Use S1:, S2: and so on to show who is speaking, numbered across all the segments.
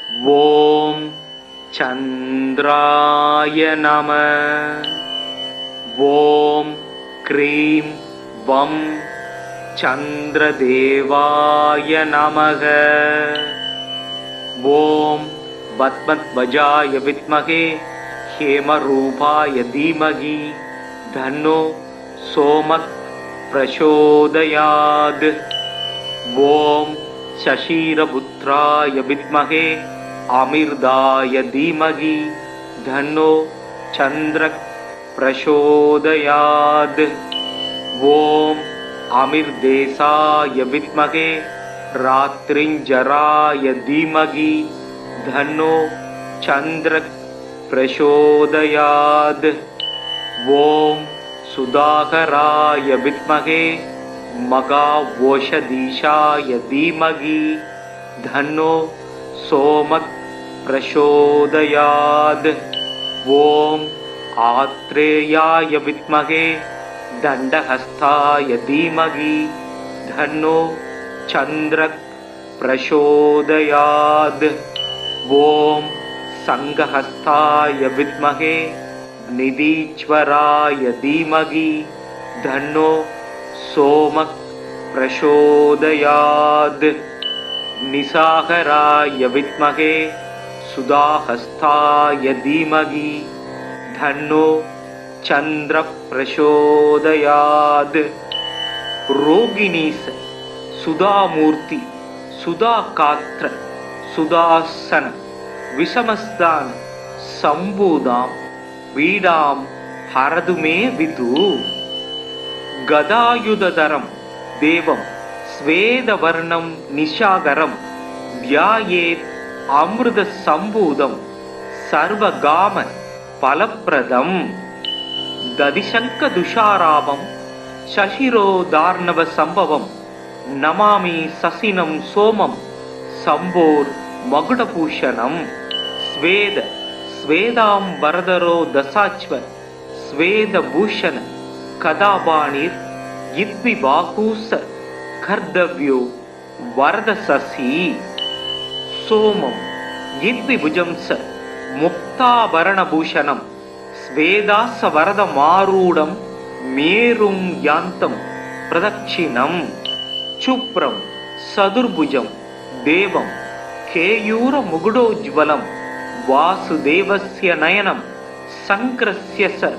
S1: ஓம் சந்திராய நம. ஓம் க்ரீம் வம் சந்திரதேவாய நமக. ஓம் பத்மத்வஜாய வித்மகே ஹேமரூபாய தீமகி தன்னோ சோமத் பிரசோதயாத். ஓம் சசீரபுத்ராய வித்மகே அமிர்தாய தீமகி தன்னோ சந்திரக் பிரசோதயாத். ஓம் அமிர்தேசாய வித்மகே ராத்ரிஞ்சராய தீமகி தன்னோ சந்திரக் பிரசோதயாத். ஓம் சுதாகராய வித்மகே மகாவோஷதீஷாய தீமகி தன்னோ சோமத் பிரசோதயாத். ஓம் ஆத்ரேயாய வித்மகே தண்டஹஸ்தாய தீமகி தன்னோ சந்திரக் பிரசோதயாத். ஓம் சங்கஹஸ்தாய வித்மகே நிதீஸ்வராய தீமகி தன்னோ சோமக் பிரசோதயாத். நிசாகராய வித்மகே சுதாஹஸ்தாய தீமகி தன்னோ சந்திர பிரசோதயாத். ரோகிணீச சுதாமூர்த்தி சுதாகாத்ர சுதாசன விஷமஸ்தான சம்பூதாம் வீடாம் ஹரதுமே விது. கதாயுததரம் தேவம் ஸ்வேதவர்ணம் நிஷாகரம் தியாயேத் அமிர்த சம்பூதம் சர்வகாம பலப்பிரதம். ததிசங்க துஷாராபம் சசிரோதார்ணவ சம்பவம் நமாமி சசினம் சோமம் சம்போர் மகுடபூஷணம். ஸ்வேத ஸ்வேதாம்பரதரோ தசாச்வ ஸ்வேதபூஷண கதாபாணிர் இத்விபாகூச கர்தவ்யோ வரதசசி. சோமம் இத்விபுஜம்ச முக்தாபரணபூஷணம் ஸ்வேதாச வரதமாரூடம் மேரும் யாந்தம் பிரதட்சிணம். சுப்ரம் சதுர்புஜம் தேவம் கேயூர முகுடோஜ்வலம் வாசுதேவஸ்ய நயனம் சங்கிரஸ்ய ச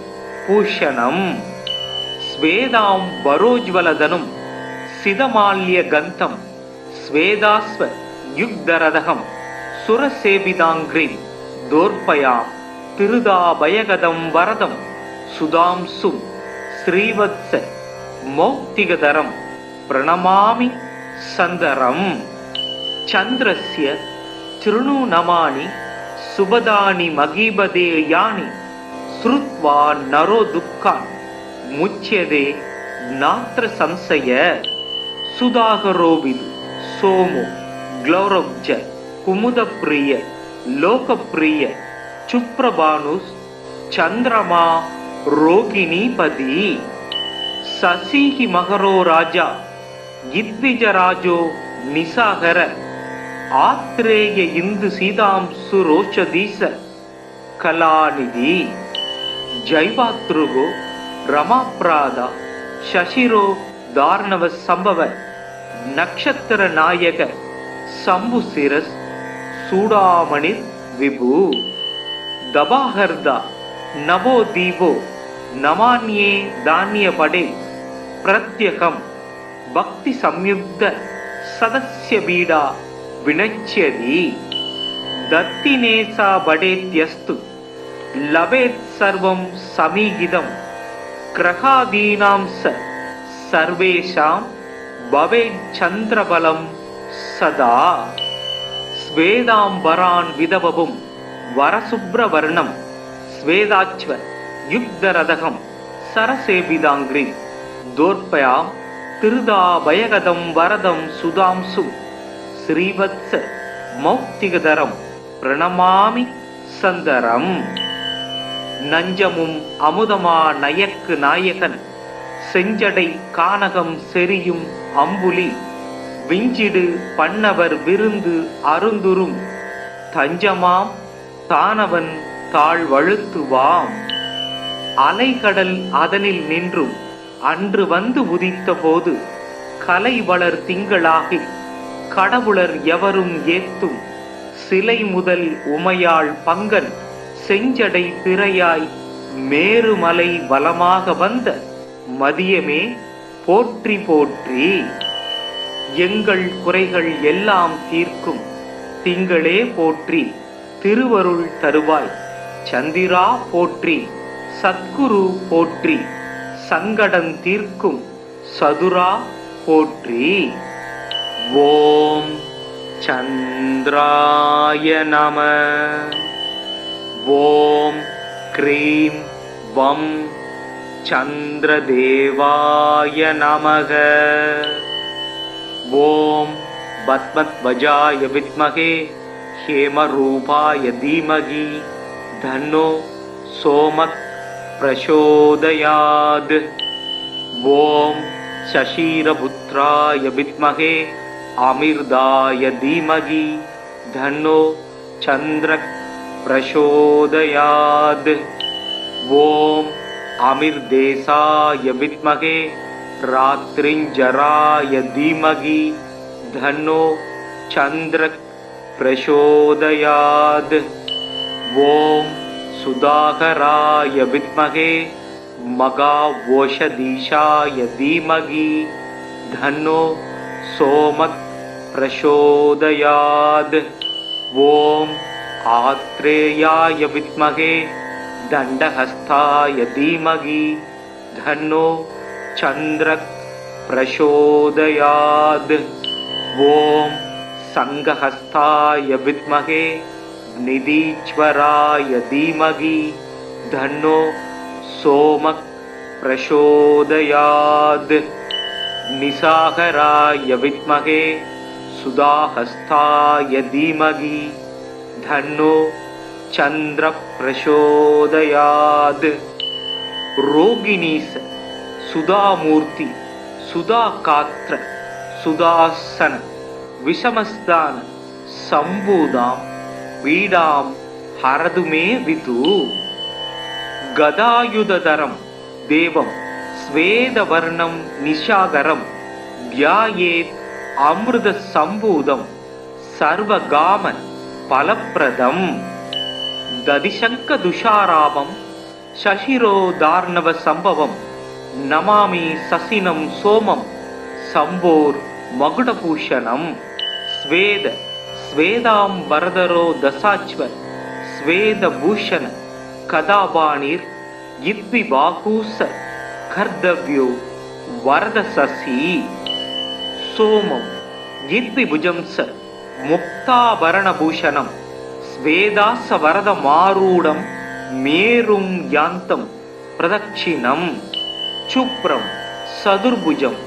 S1: பூஷணம். ஸ்வேதாம் வரோஜ்வலதனும் சிதமால்ய கந்தம் ஸ்வேதாஸ்வ யுக்தரதகம் சுரசேபிதாங்கிரீம் தோர்பயாம் திருதாபயகதம் வரதம் சுதாம்சும் ஸ்ரீவத்ஸ மௌக்திகதரம் பிரணமாமி சந்தரம். சந்திரஸ்ய திருணு நமானி சுபதானி மகீபதே யானி ஸ்ருத்வா நரோ துக்கான் முச்யதே நாத்ர சம்சய. சுதாகரோவிது சோமோ க்ளௌரவ்ஜ குமுதப்ரிய லோகப்ரிய சுப்ரபானுஸ் சந்திரமா ரோகிணீபதி. சசிஹி மகரோ ராஜா இத்விஜராஜோ நிசாகர ஆத்ரேய இந்து சீதாம்சு ரோஷதீச கலாநிதி. ஜைவாத்ருகோ ரமாப்ராதா சசிரோ தார்ணவ சம்பவ நக்ஷத்திர நாயக சம்புசிரஸ் சூடாமணிர் விபு. தபாஹர்தா நவோ தீபோ நமான்யே தானிய படே பிரத்யகம் பக்தி சம்யுக்த சதஸ்ய பீடா வினச்யதி. தத்தினேசா படேத்யஸ்து லபேத் சர்வம் சமீகிதம் கிரகாதீனாம் ச சர்வேஷாம் பவேத் சந்திரபலம் சதா. ஸ்வேதாம்பரான் விதவபும் வரசுப்ரவர்ணம் ஸ்வேதாச்வ யுக்தரதகம் சரசேபிதாங்கிரி தோர்பயாம் திருதாபயகதம் வரதம் சுதாம்சும் ஸ்ரீவத்ஸ மௌக்திகதரம் பிரணமாமி சந்தரம். நஞ்சமும் அமுதமா நயக்கு நாயகன் செஞ்சடை கானகம் செரியும் அம்புலி விஞ்சிடு பண்ணவர் விருந்து அருந்துரும் தஞ்சமாம் தானவன் தாழ்வழுத்துவாம். அலைகடல் அதனில் நின்றும் அன்று வந்து உதித்த போது கலை வளர் திங்களாகி கடவுளர் எவரும் ஏத்தும் சிலை முதல் உமையாள் பங்கன் செஞ்சடை பிறையாய் மேருமலை வலமாக வந்த மதியமே போற்றி போற்றி. எங்கள் குறைகள் எல்லாம் தீர்க்கும் திங்களே போற்றி, திருவருள் தருவாய் சந்திரா போற்றி, சத்குரு போற்றி, சங்கடம் தீர்க்கும் சதுரா போற்றி. ஓம் சந்திராய நம. ஓம் க்ரீம் வம் சந்திரதேவாய நமக. ஓம் பத்மத்வஜாய வித்மகே ஹேமரூபாய தீமகி தன்னோ சோமக் பிரசோதயாத். ஓம் சசீரபுத்ராய வித்மகே அமிர்தாய தீமகி தன்னோ சந்திரக் பிரசோதயாத். ஓம் அமிர்தேசாய வித்மகே ராத்ரிஞ்சராய தீமகி தன்னோ சந்திரக் பிரசோதயாத். ஓம் சுதாகராய வித்மகே மகாவோஷதீஷாய தீமகி தன்னோ சோமக் பிரசோதயாத். ஓம் ஆத்ரேயாய வித்மகே தண்டஹஸ்தாய தீமகி தன்னோ சந்திரக் பிரசோதயாத். ஓம் சங்கஹஸ்தாய வித்மகே நிதீஸ்வராய தீமகி தன்னோ சோமக் பிரசோதயாத். நிசாகராய வித்மகே சுதாஹஸ்தாய தீமகி தன்னோ சந்திர பிரசோதயாத். ரோகிணீச சுதாமூர்த்தி சுதாகாத்ர சுதாசன விஷமஸ்தான சம்பூதாம் பீடாம் ஹரதுமே விது. கதாயுததரம் தேவம் ஸ்வேதவர்ணம் நிஷாகரம் தியாயேத் அமிர்த சம்பூதம் சர்வகாம பலப்பிரதம். ததிசங்க துஷாராபம் சசிரோதார்ணவ சம்பவம் நமாமி சசினம் சோமம் சம்போர் மகுடபூஷணம். ஸ்வேத ஸ்வேதாம் வரதரோ தசாச்வ ஸ்வேதபூஷண கதாபாணிர் இத்விபாகூச கர்தவ்யோ வரத சசி. சோமம் இத்விபுஜம் ச முக்தாபரணபூஷணம் ஸ்வேதாச வரத மாரூடம் மேரும் யாந்தம் பிரதட்சிணம். சுப்ரம் சதுர்புஜம்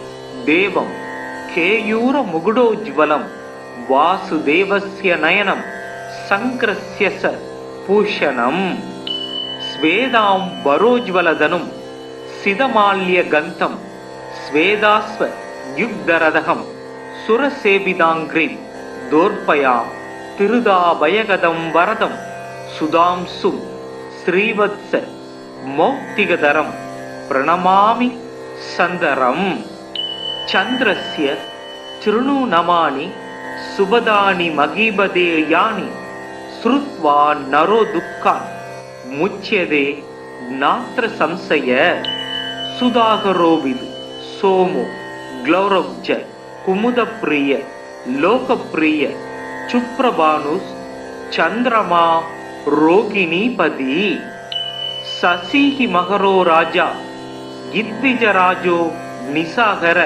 S1: தேவம் கேயூர முகுடோஜ்வலம் வாசுதேவஸ்ய நயனம் சங்கிரஸ்ய ச பூஷணம். ஸ்வேதாம் வரோஜ்வலதனும் சிதமால்ய கந்தம் ஸ்வேதாஸ்வ யுக்தரதகம் சுரசேபிதாங்கிரீம் தோர்பயாம் திருதாபயகதம் வரதம் சுதாம்சும் ஸ்ரீவத்ஸ மௌக்திகதரம் பிரணமாமி சந்தரம். சந்திரஸ்ய திருணு நமானி சுபதானி மகீபதே யானி ஸ்ருத்வா நரோ துக்கான் முச்யதே நாத்ர சம்சய. சுதாகரோவிது சோமோ க்ளௌரவ்ஜ குமுதப்பிரிய லோகப்பிரிய சுப்ரபானுஸ் சந்திரமா ரோகிணீபதி. சசிஹி மகரோ ராஜா இத்விஜராஜோ நிசாகர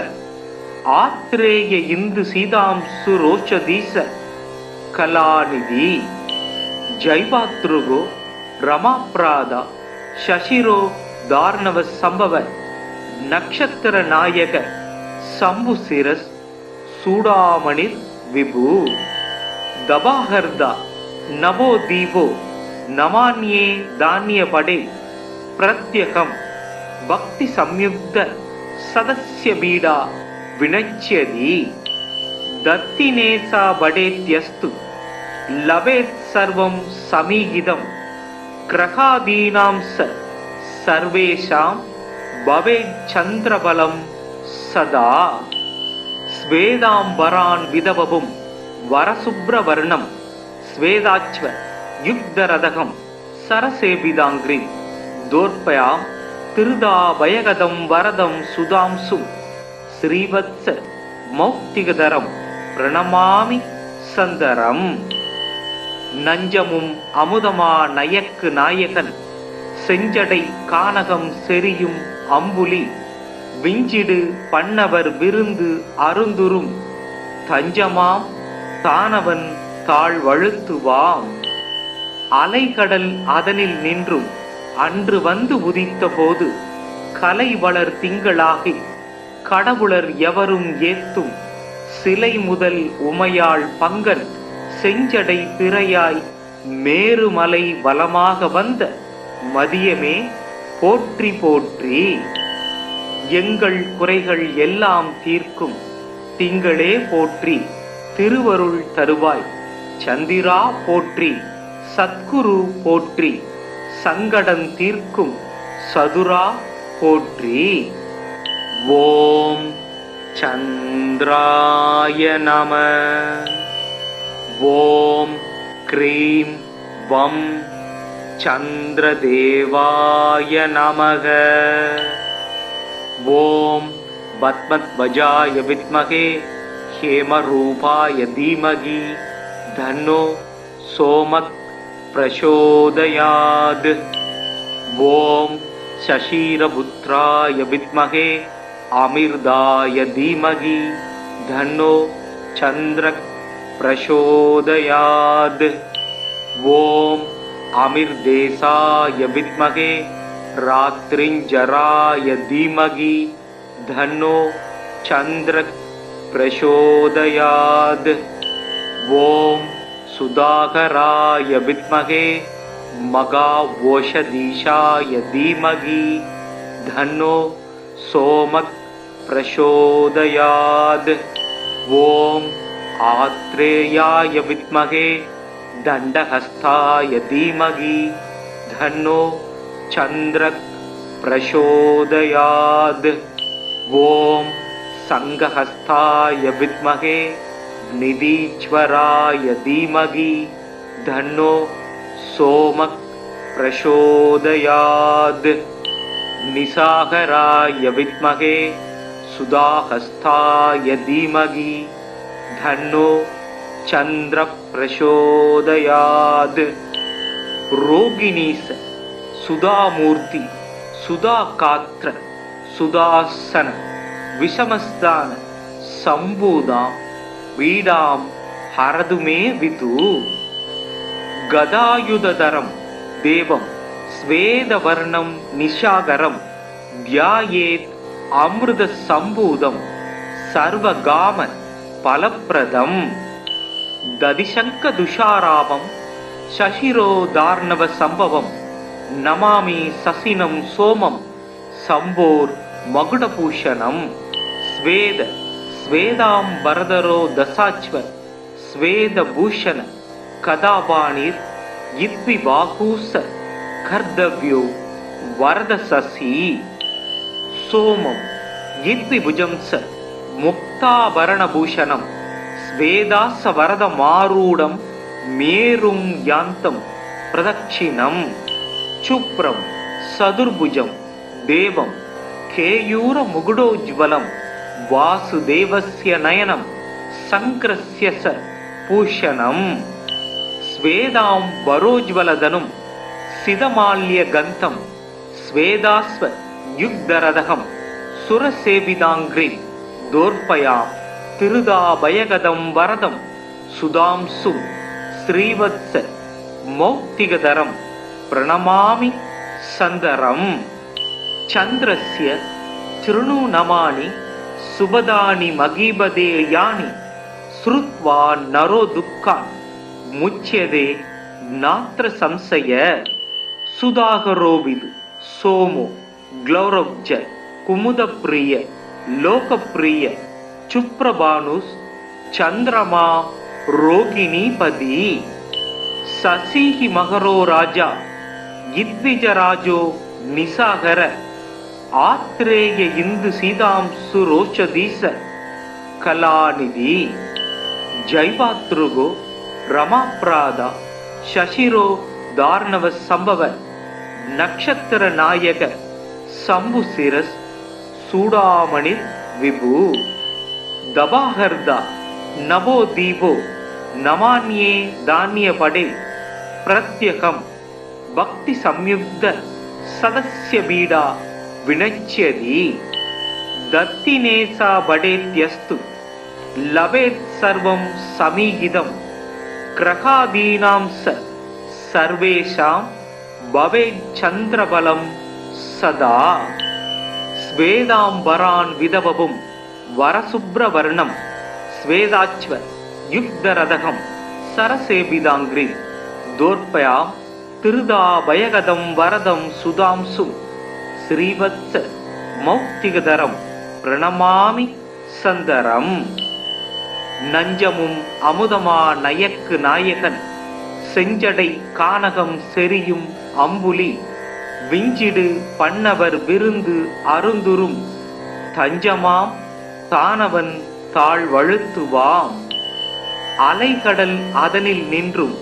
S1: ஆத்ரேய இந்து சீதாம்சு ரோஷதீச கலாநிதி. ஜைவாத்ருகோ ரமாப்ராதா சசிரோ தார்ணவ சம்பவ நக்ஷத்திர நாயக சம்புசிரஸ் சூடாமணிர் விபு. தபாஹர்தா நவோ தீபோ நமான்யே தானிய படே பிரத்யகம் பக்தி சம்யுக்த சதஸ்ய பீடா வினச்யதி. தத்தினேசா படேத்யஸ்து லவேத் சர்வம் சமீகிதம் கிரகாதீனாம் சர்வேஷாம் பவேத் சந்திரபலம் சதா ஸ்வேதாம்பரான் விதவபும் வரசுப்ரவர்ணம் ஸ்வேதாச்வ யுக்தரதகம் சரசேபிதாங்கிரி தோர்பயாம் திருதாபயகதம் வரதம் சுதாம்சு ஸ்ரீவத்ஸ மௌக்திகதரம் பிரணமாமி சந்தரம். நஞ்சமும் அமுதமா நயக்கு நாயகன் செஞ்சடை கானகம் செரியும் அம்புலி விஞ்சிடு பண்ணவர் விருந்து அருந்துரும் தஞ்சமாம் தானவன் தாழ்வழுத்துவாம். அலைகடல் அதனில் நின்றும் அன்று வந்து உதித்த போது கலை வளர் திங்களாகி கடவுளர் எவரும் ஏத்தும் சிலை முதல் உமையாள் பங்கன் செஞ்சடை பிறையாய் மேருமலை வலமாக வந்த மதியமே போற்றி போற்றி. எங்கள் குறைகள் எல்லாம் தீர்க்கும் திங்களே போற்றி திருவருள் தருவாய் சந்திரா போற்றி சத்குரு போற்றி சங்கடம் தீர்க்கும் சதுரா போற்றி. ஓம் சந்திராய நம. ஓம் க்ரீம் வம் சந்திரதேவாய நமக. ஓம் பத்மத்வஜாய வித்மகே ஹேமரூபாய தீமகி தன்னோ சோமக் பிரசோதயாத். ஓம் சசீரபுத்ராய வித்மகே அமிர்தாய தீமகி தன்னோ சந்திரக் பிரசோதயாத். ஓம் அமிர்தேசாய வித்மகே ராத்ரிஞ்சராய தீமகி தன்னோ சந்திரக் பிரசோதயாத். ஓம் சுதாகராய வித்மகே மகாவோஷதீஷாய தீமகி தன்னோ சோமக் பிரசோதயாத். ஓம் ஆத்ரேயாய வித்மகே தண்டஹஸ்தாய தீமகி தன்னோ சந்திரக் பிரசோதயாத். ஓம் சங்கஹஸ்தாய வித்மகே நிதீஸ்வராய தீமகி தன்னோ சோமக் பிரசோதயாத். நிசாகராய வித்மகே சுதாஹஸ்தாய தீமகி தன்னோ சந்திர பிரசோதயாத். ரோகிணீச சுதாமூர்த்தி சுதாகாத்ர சுதாசன விஷமஸ்தான சம்பூதாம் வீடாம் ஹரதுமே விது. கதாயுததரம் தேவம் ஸ்வேதவர்ணம் நிஷாகரம் தியாயேத் அமிர்த சம்பூதம் சர்வகாம பலப்பிரதம். ததிசங்க துஷாராபம் சசிரோதார்ணவ சம்பவம் நமாமி சசினம் சோமம் சம்போர் மகுடபூஷணம். ஸ்வேத ஸ்வேதாம்பரதரோ தசாச்வ ஸ்வேதபூஷண கதாபாணிர் இத்விபாகூச கர்தவ்யோ வரதசசி. சோமம் இத்விபுஜம் ச முக்தாபரணபூஷணம் ஸ்வேதாச வரதமாரூடம் மேரும் யாந்தம் பிரதட்சிணம். சுப்ரம் சதுர்புஜம் தேவம் கேயூர முகுடோஜ்வலம் வாசுதேவஸ்ய நயனம் சங்கிரஸ்ய ச பூஷணம். ஸ்வேதாம் வரோஜ்வலதனும் சிதமால்ய கந்தம் ஸ்வேதாஸ்வ யுக்தரதகம் சுரசேவிதாங்கிரி தோர்பயாம் திருதாபயகதம் வரதம் சுதாம்சு ஸ்ரீவத்ஸ மௌக்திகதரம் பிரணமாமி சந்தரம். சந்திரஸ்ய த்ருணு நமானி சுபதானி மகீபதே யானி ஸ்ருத்வா நரோ துக்கான் முச்யதே நாத்ர சம்சய. சுதாகரோவிது சோமோ க்ளௌரவ்ஜ குமுதப்பிரிய லோகப்பிரிய சுப்ரபானுஸ் சந்திரமா ரோகிணிபதி. சசீஹி மகரோ ராஜா இத்விஜராஜோ நிசாகர ஆத்ரேய இந்து சீதாம்சு ரோஷதீச கலாநிதி ஜைவாத்ருகோ ரமாப்ராதா சசிரோ தார்ணவ சம்பவ நக்ஷத்திர நாயக சம்பு சிரஸ் சூடாமணி விபு தபாஹர்தா நவோ தீபோ நமான்யே தானிய படே பிரத்யகம் பக்தி சம்யுக்த சதஸ்ய பீடா வினச்யதி தத்தினேசா படேத்யஸ்து லபேத் சர்வம் சமீகிதம் கிரகாதீனாம் சர்வேஷாம் பவேத் சந்திரபலம் சதா ஸ்வேதாம்பரான் விதவபும் வரசுப்ரவர்ணம் ஸ்வேதாச்வ யுக்தரதகம் சரசேபிதாங்கிரி தோர்பயாம் திருதாபயகதம் வரதம் சுதாம்சு ஸ்ரீவத்ஸ மௌக்திகதரம் பிரணமாமி சந்தரம். நஞ்சமும் அமுதமா நயக்கு நாயகன் செஞ்சடை கானகம் செரியும் அம்புலி விஞ்சிடு பண்ணவர் விருந்து அருந்துரும் தஞ்சமாம் தானவன் தாழ்வழுத்துவாம். அலைகடல் அதனில் நின்றும்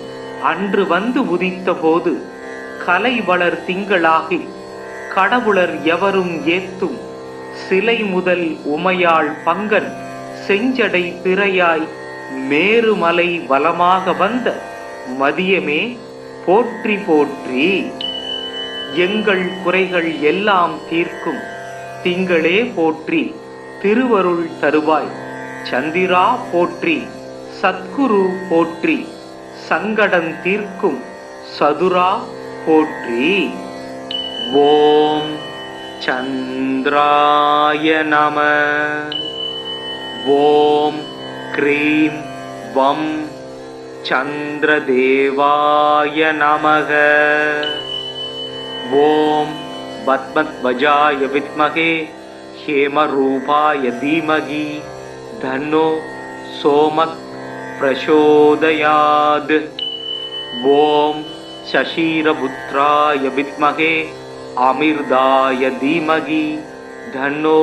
S1: அன்று வந்து உதித்த போது கலை வளர் திங்களாகி கடவுளர் எவரும் ஏத்தும் சிலை முதல் உமையாள் பங்கன் செஞ்சடை பிறையாய் மேருமலை வலமாக வந்த மதியமே போற்றி போற்றி. எங்கள் குறைகள் எல்லாம் தீர்க்கும் திங்களே போற்றி திருவருள் தருவாய் சந்திரா போற்றி சத்குரு போற்றி சங்கடம் தீர்க்கும் சதுரா போற்றி. ஓம் சந்திராய நம. ஓம் க்ரீம் வம் சந்திரதேவாய நமக. ஓம் பத்மத்வஜாய வித்மகே ஹேமரூபாய தீமகி தன்னோ சோமக் பிரசோதயாத். ஓம் சசீரபுத்ராய வித்மகே அமிர்தாய தீமகி தன்னோ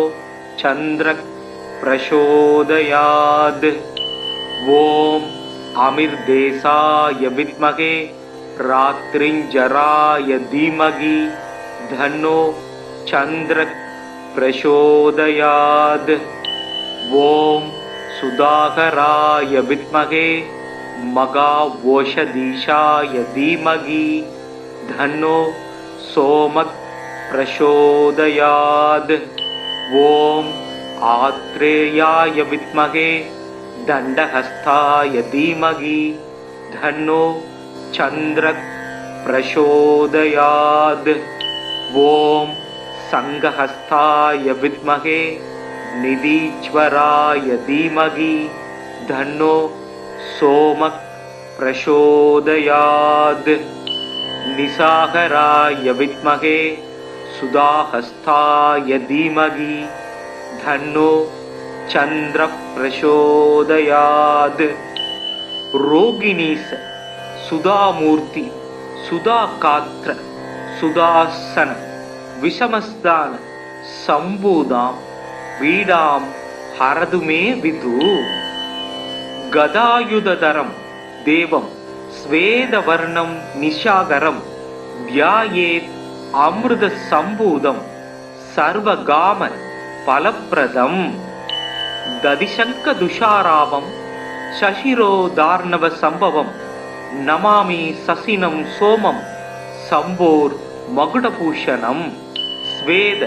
S1: சந்திரக் பிரசோதயாத். ஓம் அமிர்தேசாய வித்மகே ராத்ரிஞ்சராய தீமகி தன்னோ சந்திரக் பிரசோதயாத். ஓம் சுதாகராய வித்மகே மகாவோஷதீஷாய தீமகி தன்னோ சோமக் பிரசோதயாத். ஓம் ஆத்ரேயாய வித்மகே தண்டஹஸ்தாய தீமகி தன்னோ சந்திரக் பிரசோதயாத். ஓம் சங்கஹஸ்தாய வித்மகே நிதீச்வராய தீமகி தன்னோ சோமக் பிரசோதயாத். நிசாகராய வித்மகே சுதாஹஸ்தாய தீமகி தன்னோ சந்திர பிரசோதயாத். ரோகிணீச சுதாமூர்த்தி சுதாகாத்ர சுதாசன விஷமஸ்தான சம்பூதாம் வீடாம் ஹரதுமே விது. கதாயுததரம் தேவம் ஸ்வேதவர்ணம் நிஷாகரம் தியாயேத் அமிர்த சம்பூதம் சர்வகாம பலப்பிரதம். ததிசங்க துஷாராவம் சசிரோதார்ணவ சம்பவம் நமாமி சசினம் சோமம் சம்போர் மகுடபூஷணம். ஸ்வேத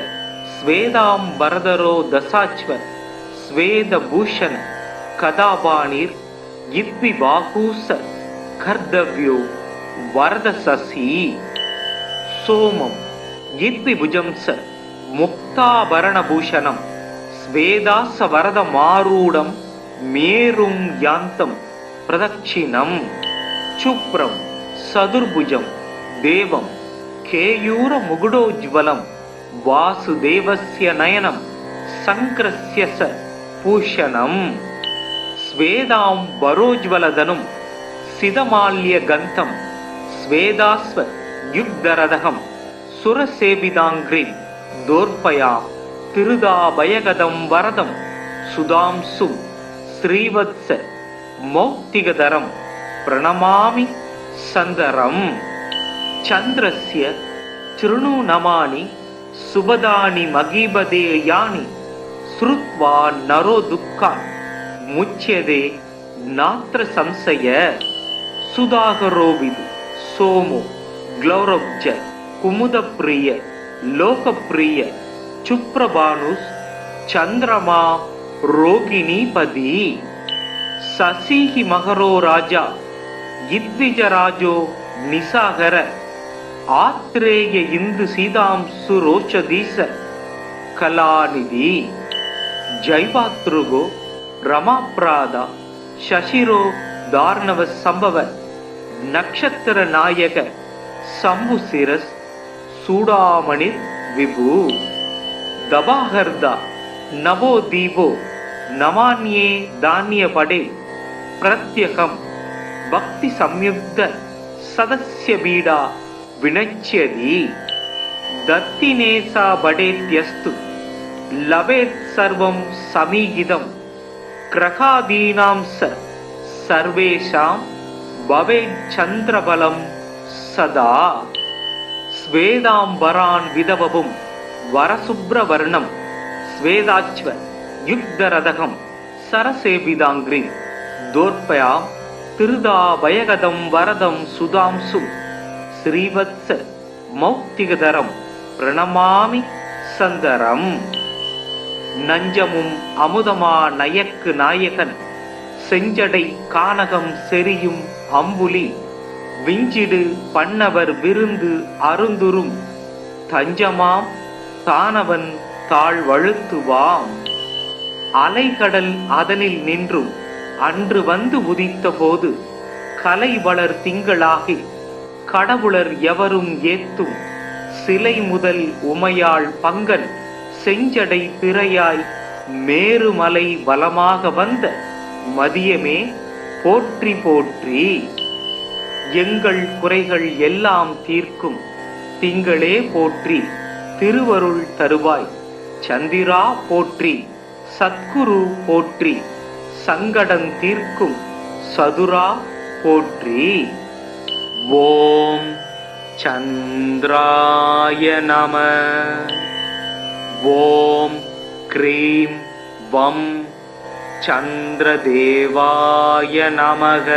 S1: ஸ்வேதாம்பரதரோ தசாச்வ ஸ்வேதபூஷண கதாபாணிர் இத்விபாகூச கர்தவ்யோ வரதசசி. சோமம் இத்விபுஜம் ச முக்தாபரணபூஷணம் ஸ்வேதாச வரத மாரூடம் மேரும் யாந்தம் பிரதட்சிணம். சுப்ரம் சதுர்புஜம் தேவம் கேயூர முகுடோஜ்வலம் வாசுதேவஸ்ய நயனம் சங்கிரஸ்ய ச பூஷணம். ஸ்வேதாம் வரோஜ்வலதனும் சிதமால்ய கந்தம் ஸ்வேதாஸ்வ யுக்தரதகம் சுரசேவிதாங்கிரிம் தோர்பயாம் திருதாபயகதம் வரதம் சுதாம்சும் ஸ்ரீவத்ச மௌக்திகதரம் பிரணமாமி சந்தரம். சந்திரஸ்ய திருணூநமானி சுபதானி மகீபதே யானி ஸ்ருத்வா நரோ துக்கான் முச்யதே நாத்ர சம்சய. சுதாகரோவிது சோமோ க்ளௌரப்ஜ குமுதப்ரிய லோகப்ரிய சுப்ரபானுஸ் சந்திரமா ரோகிணீபதி. சசிஹி மகரோ ராஜா இத்விஜராஜோ நிசாகர ஆத்ரேய இந்து சீதாம்சு ரோஷதீச கலாநிதி. ஜைவாத்ருகோ ரமாப்ராதா சசிரோ தார்ணவ சம்பவ நக்ஷத்திர நாயக சம்புசிரஸ் சூடாமணி விபு. தபாஹர்தா நவோ தீபோ நமான்யே தானிய படே பிரத்யகம் பக்தி சம்யுக்த சதஸ்ய பீடா வினச்யதி. தத்தினேசா படேத்யஸ்து லவேத் சர்வம் சமீகிதம் கிரகாதீனாம் சர்வேஷாம் பவேத் சந்திரபலம் சதா. ஸ்வேதாம்பரான் விதவபும் வரசுப்ரவர்ணம் ஸ்வேதாச்வ யுக்தரதகம் சரசேவிதாங்கிரி தோர்பயாம் திருதாபயகதம் வரதம் சுதாம்சும் ஸ்ரீவத்ச மௌக்திகதரம் பிரணமாமி சந்தரம். நஞ்சமும் அமுதமா நயக்கு நாயகன் செஞ்சடை கானகம் செரியும் அம்புலி விஞ்சிடு பண்ணவர் விருந்து அருந்துரும் தஞ்சமாம் தானவன் தாழ்வழுத்துவாம். அலைகடல் அதனில் நின்றும் அன்று வந்து உதித்த போது கலை வளர் திங்களாகி கடவுளர் எவரும் ஏத்தும் சிலை முதல் உமையாள் பங்கன் செஞ்சடை பிறையாய் மேருமலை வலமாக வந்த மதியமே போற்றி போற்றி. எங்கள் குறைகள் எல்லாம் தீர்க்கும் திங்களே போற்றி திருவருள் தருவாய் சந்திரா போற்றி சத்குரு போற்றி சங்கடம் தீர்க்கும் சதுரா போற்றி. ஓம் சந்திராய நம. ஓம் க்ரீம் வம் சந்திரதேவாய நமக.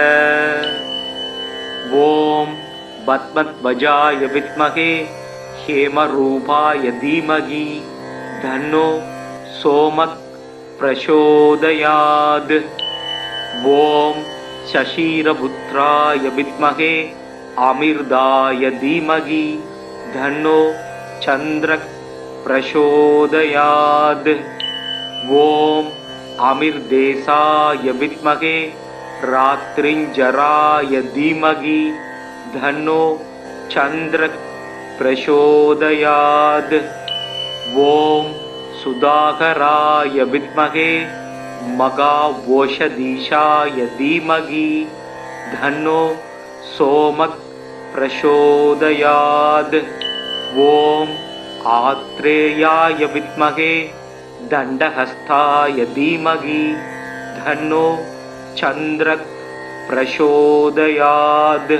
S1: ஓம் பத்மத்வஜாய வித்மகே ஹேமரூபாய தீமகி தன்னோ சோமக் பிரசோதயாத். ஓம் சசீரபுத்ராய வித்மகே அமிர்தாய தீமகி தன்னோ சந்திரக் பிரசோதயாத். ஓம் அமிர்தேசாய வித்மகே ராத்ரிஞ்சராய தீமகி தன்னோ சந்திரக் பிரசோதயாத். ஓம் சுதாகராய வித்மகே மகாவோஷதீஷாய தீமகி தன்னோ சோமக் பிரசோதயாத். ஓம் ஆத்ரேயாய வித்மகே தண்டஹஸ்தாய தீமகி தன்னோ சந்திரக் பிரசோதயாத்.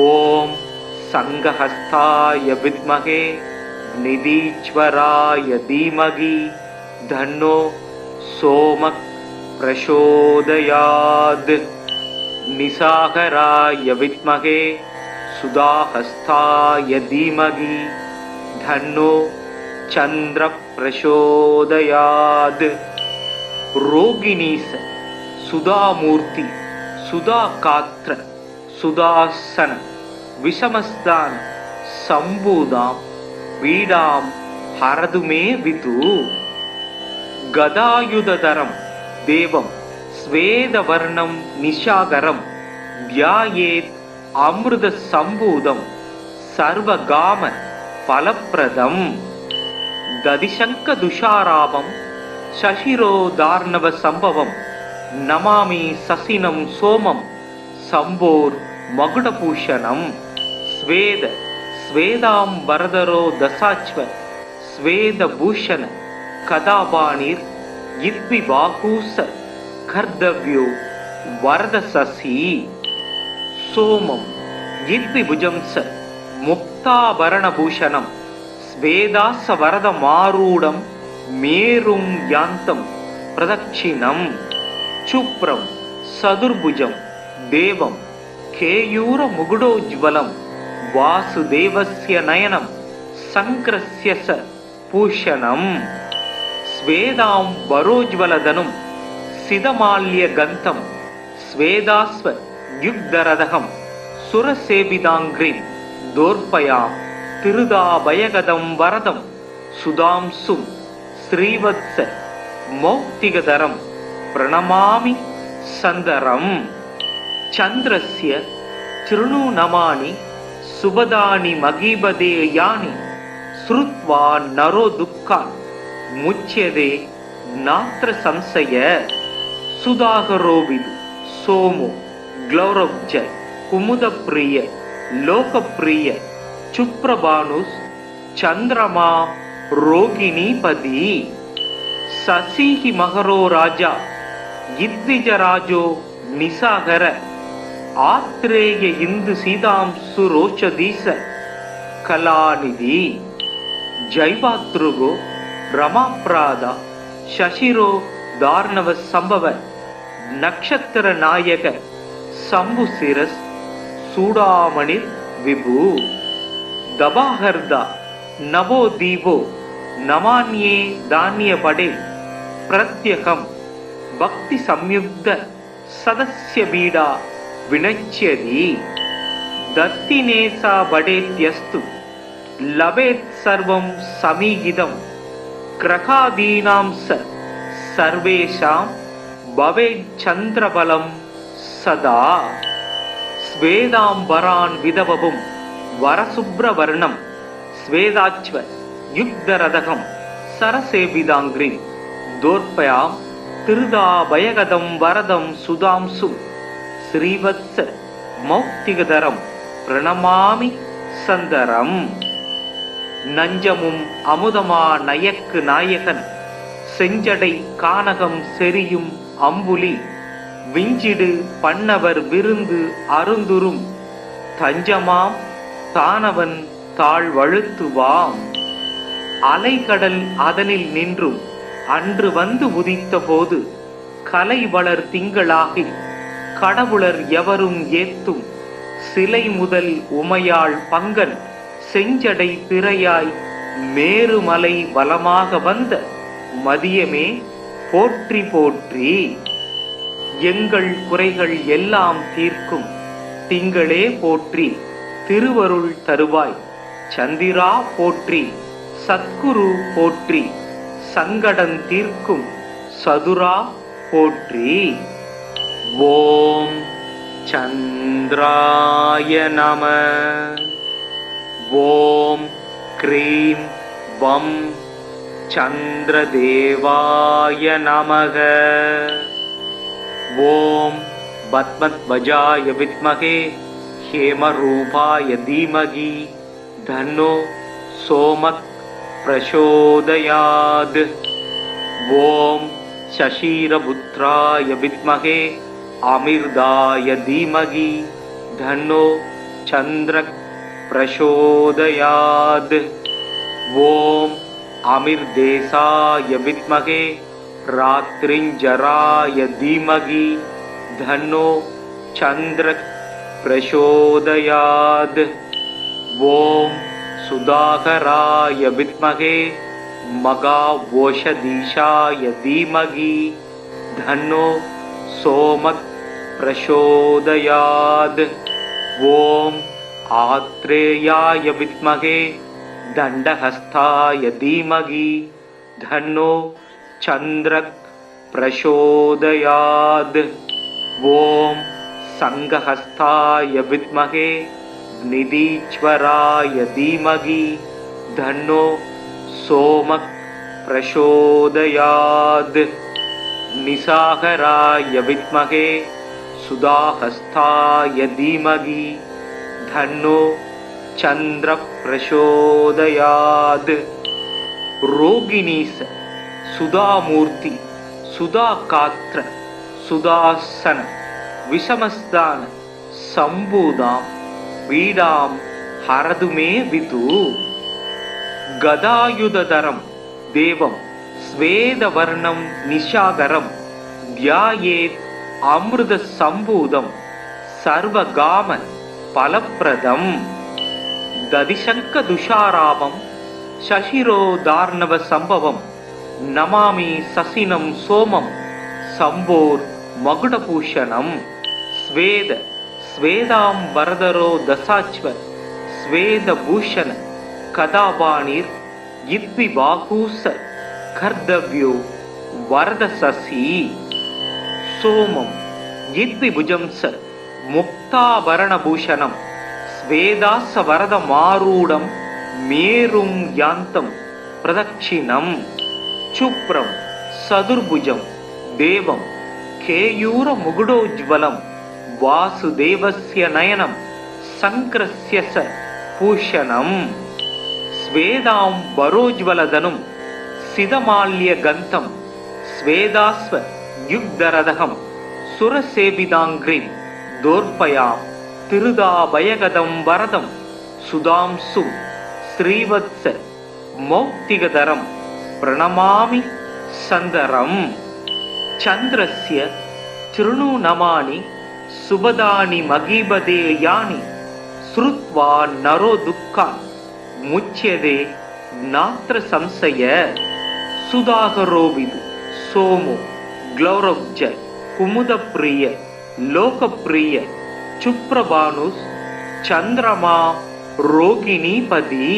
S1: ஓம் சங்கஹஸ்தாய வித்மகே நிதீஸ்வராய தீமகி தன்னோ சோமக் பிரசோதயாத். நிசாகராய வித்மகே சுதாஹஸ்தாய தீமகி தன்னோ சந்திர பிரசோதயாத். ரோகிணீச சுதாமூர்த்தி சுதாகாத்ர சுதாசன விஷமஸ்தான சம்பூதாம் பீடாம் ஹரதுமே விது. கதாயுததரம் தேவம் ஸ்வேதவர்ணம் நிஷாகரம் தியாயேத் அமிர்த சம்பூதம் சர்வகாம பலப்பிரதம். ததிசங்க துஷாராபம் சசிரோதார்ணவ சம்பவம் நமாமி சசினம் சோமம் சம்போர் மகுடபூஷணம். ஸ்வேத ஸ்வேதாம்பரதரோ தசாச்வ ஸ்வேதபூஷண கதாபாணிர் இத்விபாகூச கர்தவ்யோ வரதசசி சோமம் இத்விபுஜம் ச முக்தாபரணபூஷணம் ஸ்வேதாச வரதமாரூடம் மேரும் யாந்தம் பிரதட்சிணம் சுப்ரம் சதுர்புஜம் தேவம் கேயூர முகுடோஜ்வலம் வாசுதேவஸ்ய நயனம் சங்கிரஸ்ய ச பூஷணம் ஸ்வேதாம் வரோஜ்வலதனும் சிதமால்ய கந்தம் ஸ்வேதாஸ்வ யுக்தரதகம் சுரசேபிதாங்கிரிம் தோர்பயாம் திருதாபயகதம் வரதம் சுதாம்சும் ஸ்ரீவத்ஸ மௌக்திகதரம் பிரணமாமி சந்தரம் சந்திரஸ்ய திருணூநமானி சுபதானி மகீபதேயானி ஸ்ருத்வா நரோ துக்கான் முச்யதே நாத்ர சம்சய சுதாகரோவிது சோமோ க்ளௌரவ்ஜ குமுதப்பிரிய லோகப்பிரிய சுப்ரபானுஸ் சந்திரமா ரோகிணீபதி சசிஹி மகரோ ராஜா இத்விஜராஜோ நிசாகர ஆத்ரேய இந்து சீதாம்சு ரோஷதீச கலாநிதி ஜைவாத்ருகோ ரமாப்ராதா சசிரோ தார்ணவ சம்பவ நக்ஷத்திர நாயக சம்புசிரஸ் சூடாமணிர் விபு தபாஹர்தா நவோ தீபோ நமான்யே தானிய படே பிரத்யகம் பக்தி சம்யுக்த சதஸ்ய பீடா வினச்யதி தத்தினேசா படேத்யஸ்து லபேத் சர்வம் சமீகிதம் கிரகாதீனாம் சர்வேஷாம் பவேத் சந்திரபலம் சதா ஸ்வேதாம்பரான் விதவபும் வரசுப்ரவர்ணம் ஸ்வேதாச்வ யுக்தரதகம் சரசேபிதாங்கிரிம் தோர்பயாம் திருதாபயகதம் வரதம் சுதாம்சும் ஸ்ரீவத்ஸ மௌக்திகதரம் பிரணமாமி சந்தரம் நஞ்சமும் அமுதமா நயக்கு நாயகன் செஞ்சடை கானகம் செரியும் அம்புலி விஞ்சிடு பண்ணவர் விருந்து அருந்துரும் தஞ்சமாம் தானவன் தாழ்வழுத்துவாம் அலைகடல் அதனில் நின்றும் அன்று வந்து உதித்த போது கலை வளர் திங்களாகி கடவுளர் எவரும் ஏத்தும் சிலை முதல் உமையாள் பங்கன் செஞ்சடை பிறையாய் மேருமலை வலமாக வந்த மதியமே போற்றி போற்றி எங்கள் குறைகள் எல்லாம் தீர்க்கும் திங்களே போற்றி திருவருள் தருவாய் சந்திரா போற்றி சத்குரு போற்றி சங்கடன் தீர்க்கும் சதுரா போற்றி ஓம் சந்திராய நம ஓம் க்ரீம் வம் சந்திரதேவாய நமக ஓம் பத்மத்வஜாய வித்மகே ஹேமரூபாய தீமகி தன்னோ சோமக் பிரசோதயாத் ஓம் சசீரபுத்ராய வித்மகே அமிர்தாய தீமகி தன்னோ சந்திரக் பிரசோதயாத் ஓம் அமிர்தேசாய வித்மகே ராத்ரிஞ்சராய தீமகி தன்னோ சந்திரக் பிரசோதயாத் ஓம் சுதாகராய வித்மகே மகாவோஷதீஷாய தீமகி தன்னோ சோமக் பிரசோதயாத் ஓம் ஆத்ரேயாய வித்மகே தண்டஹஸ்தாய தீமகி தன்னோ சந்திரக் பிரசோதயாத் ஓம் சங்கஹஸ்தாய வித்மகே நிதீஸ்வராய தீமகி தன்னோ சோமக் பிரசோதயாத் நிசாகராய வித்மகே சுதாஹஸ்தாய தீமகி தன்னோ चंद्र प्रचोदयात्। रोगिणीस सुधामूर्ति सुधाकात्र सुदासन विषमस्तान संबूदां पीडां हरदु मे विदु। गदायुधधरं देवं स्वेदवर्णं निशागरं ध्यायेत् अमृत संबूदं सर्वगाम फलप्रदम्। दधिशंक दुषारामं शशिरोदार्णव संभवं नमामि ससिनं सोमं संभोर मकुटभूषणं। स्वेद स्वेदांबरधरो दशाश्व स्वेदभूषण कदापाणिर् इद्विबाहूस कर्तव्यो वरदशशि। सोमं इद्विभुजं स मुक्ताभरणभूषणं स्वेदासवरदमारूढं मेरुं यान्तं प्रदक्षिणं। शुभ्रं सदुर्भुजं देवं केयूरमुकुटोज्ज्वलं वासुदेवस्य नयनं संक्रस्य स भूषणं। स्वेदांबरोज्ज्वलधनुं सितमाल्यगन्धं स्वेदास्व युग्धरथं सुरसेविताङ्घ्रिं दोर्पयां तिरुदाभयगदं वरदं सुधांशुं श्रीवत्स मौक्तिकधरं प्रणमामि सन्दरम्। चन्द्रस्य तृणुनमानि सुभदानि महीपदे यानि श्रुत्वा नरो दुःखान् मुच्यते नात्र संशय। सुधाकरोविदु सोमो ग्लौरवज कुमुदप्रिय लोकप्रिय चुप्रभानुस् चंद्रमा रोगिणीपति।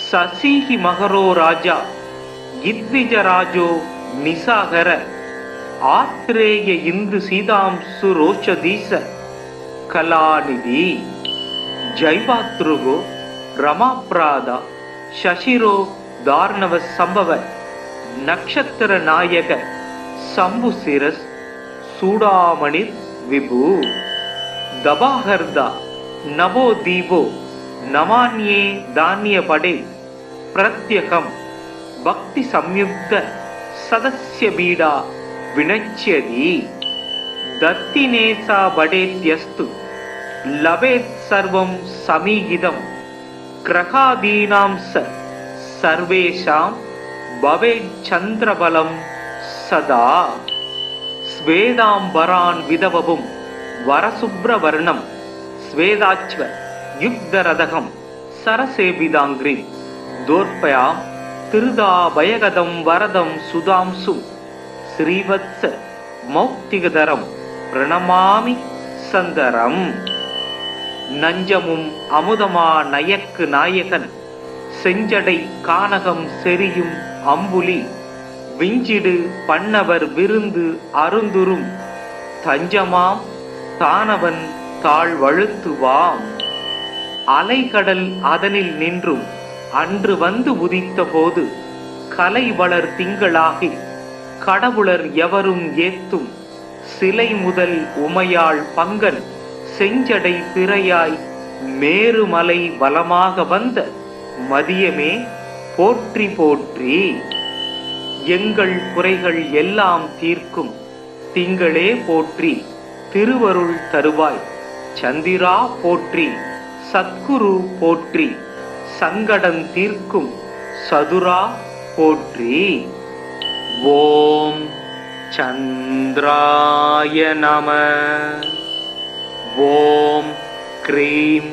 S1: शशिः मकरो राजा इद्विजराजो निशाकर आत्रेय इंदु सीतांशु रोचदीश कलानिधि। जैवातृगो रमाप्रादा शशिरो दार्णव संभव नक्षत्र नायक शंभुशिरस सूडामणिर विभु। दबाहर्दा नवो दीपो नमान्ये धान्य पडे प्रत्यहं भक्ति संयुक्त सदस्य बीडा विनच्यति। दत्तिनेसा बडेत्यस्तु लभेत् सर्वं समीहितं ग्रहादीनां स सर्वेषां भवेत् चन्द्रबलं सदा। स्वेदांबरान् विधवपुं वरशुभ्रवर्णं स्वेदाच्व युग्धरथं सरसेविताङ्घ्रिं दोर्पयां तिरुदाभयगदं वरदं सुधांशुं श्रीवत्स मौक्तिकधरं प्रणमामि सन्दरम्। நஞ்சமும் அமுதமா நயக்கு நாயகன் செஞ்சடை கானகம் செரியும் அம்புலி விஞ்சிடு பண்ணவர் விருந்து அருந்துரும் தஞ்சமாம் தானவன் தாழ் வழுத்துவாம். அலைகடல் அதனில் நின்றும் அன்று வந்து உதித்த போது கலை வளர் திங்களாகி கடவுளர் எவரும் ஏத்தும் சிலை முதல் உமையாள் பங்கன் செஞ்சடை பிறையாய் மேருமலை வலமாக வந்த மதியமே போற்றி போற்றி. எங்கள் குறைகள் எல்லாம் தீர்க்கும் திங்களே போற்றி திருவருள் தருவாய். சந்திரா போற்றி சத்குரு போற்றி சங்கடம் தீர்க்கும் சதுரா போற்றி. ஓம் சந்திராய நம. ஓம் க்ரீம்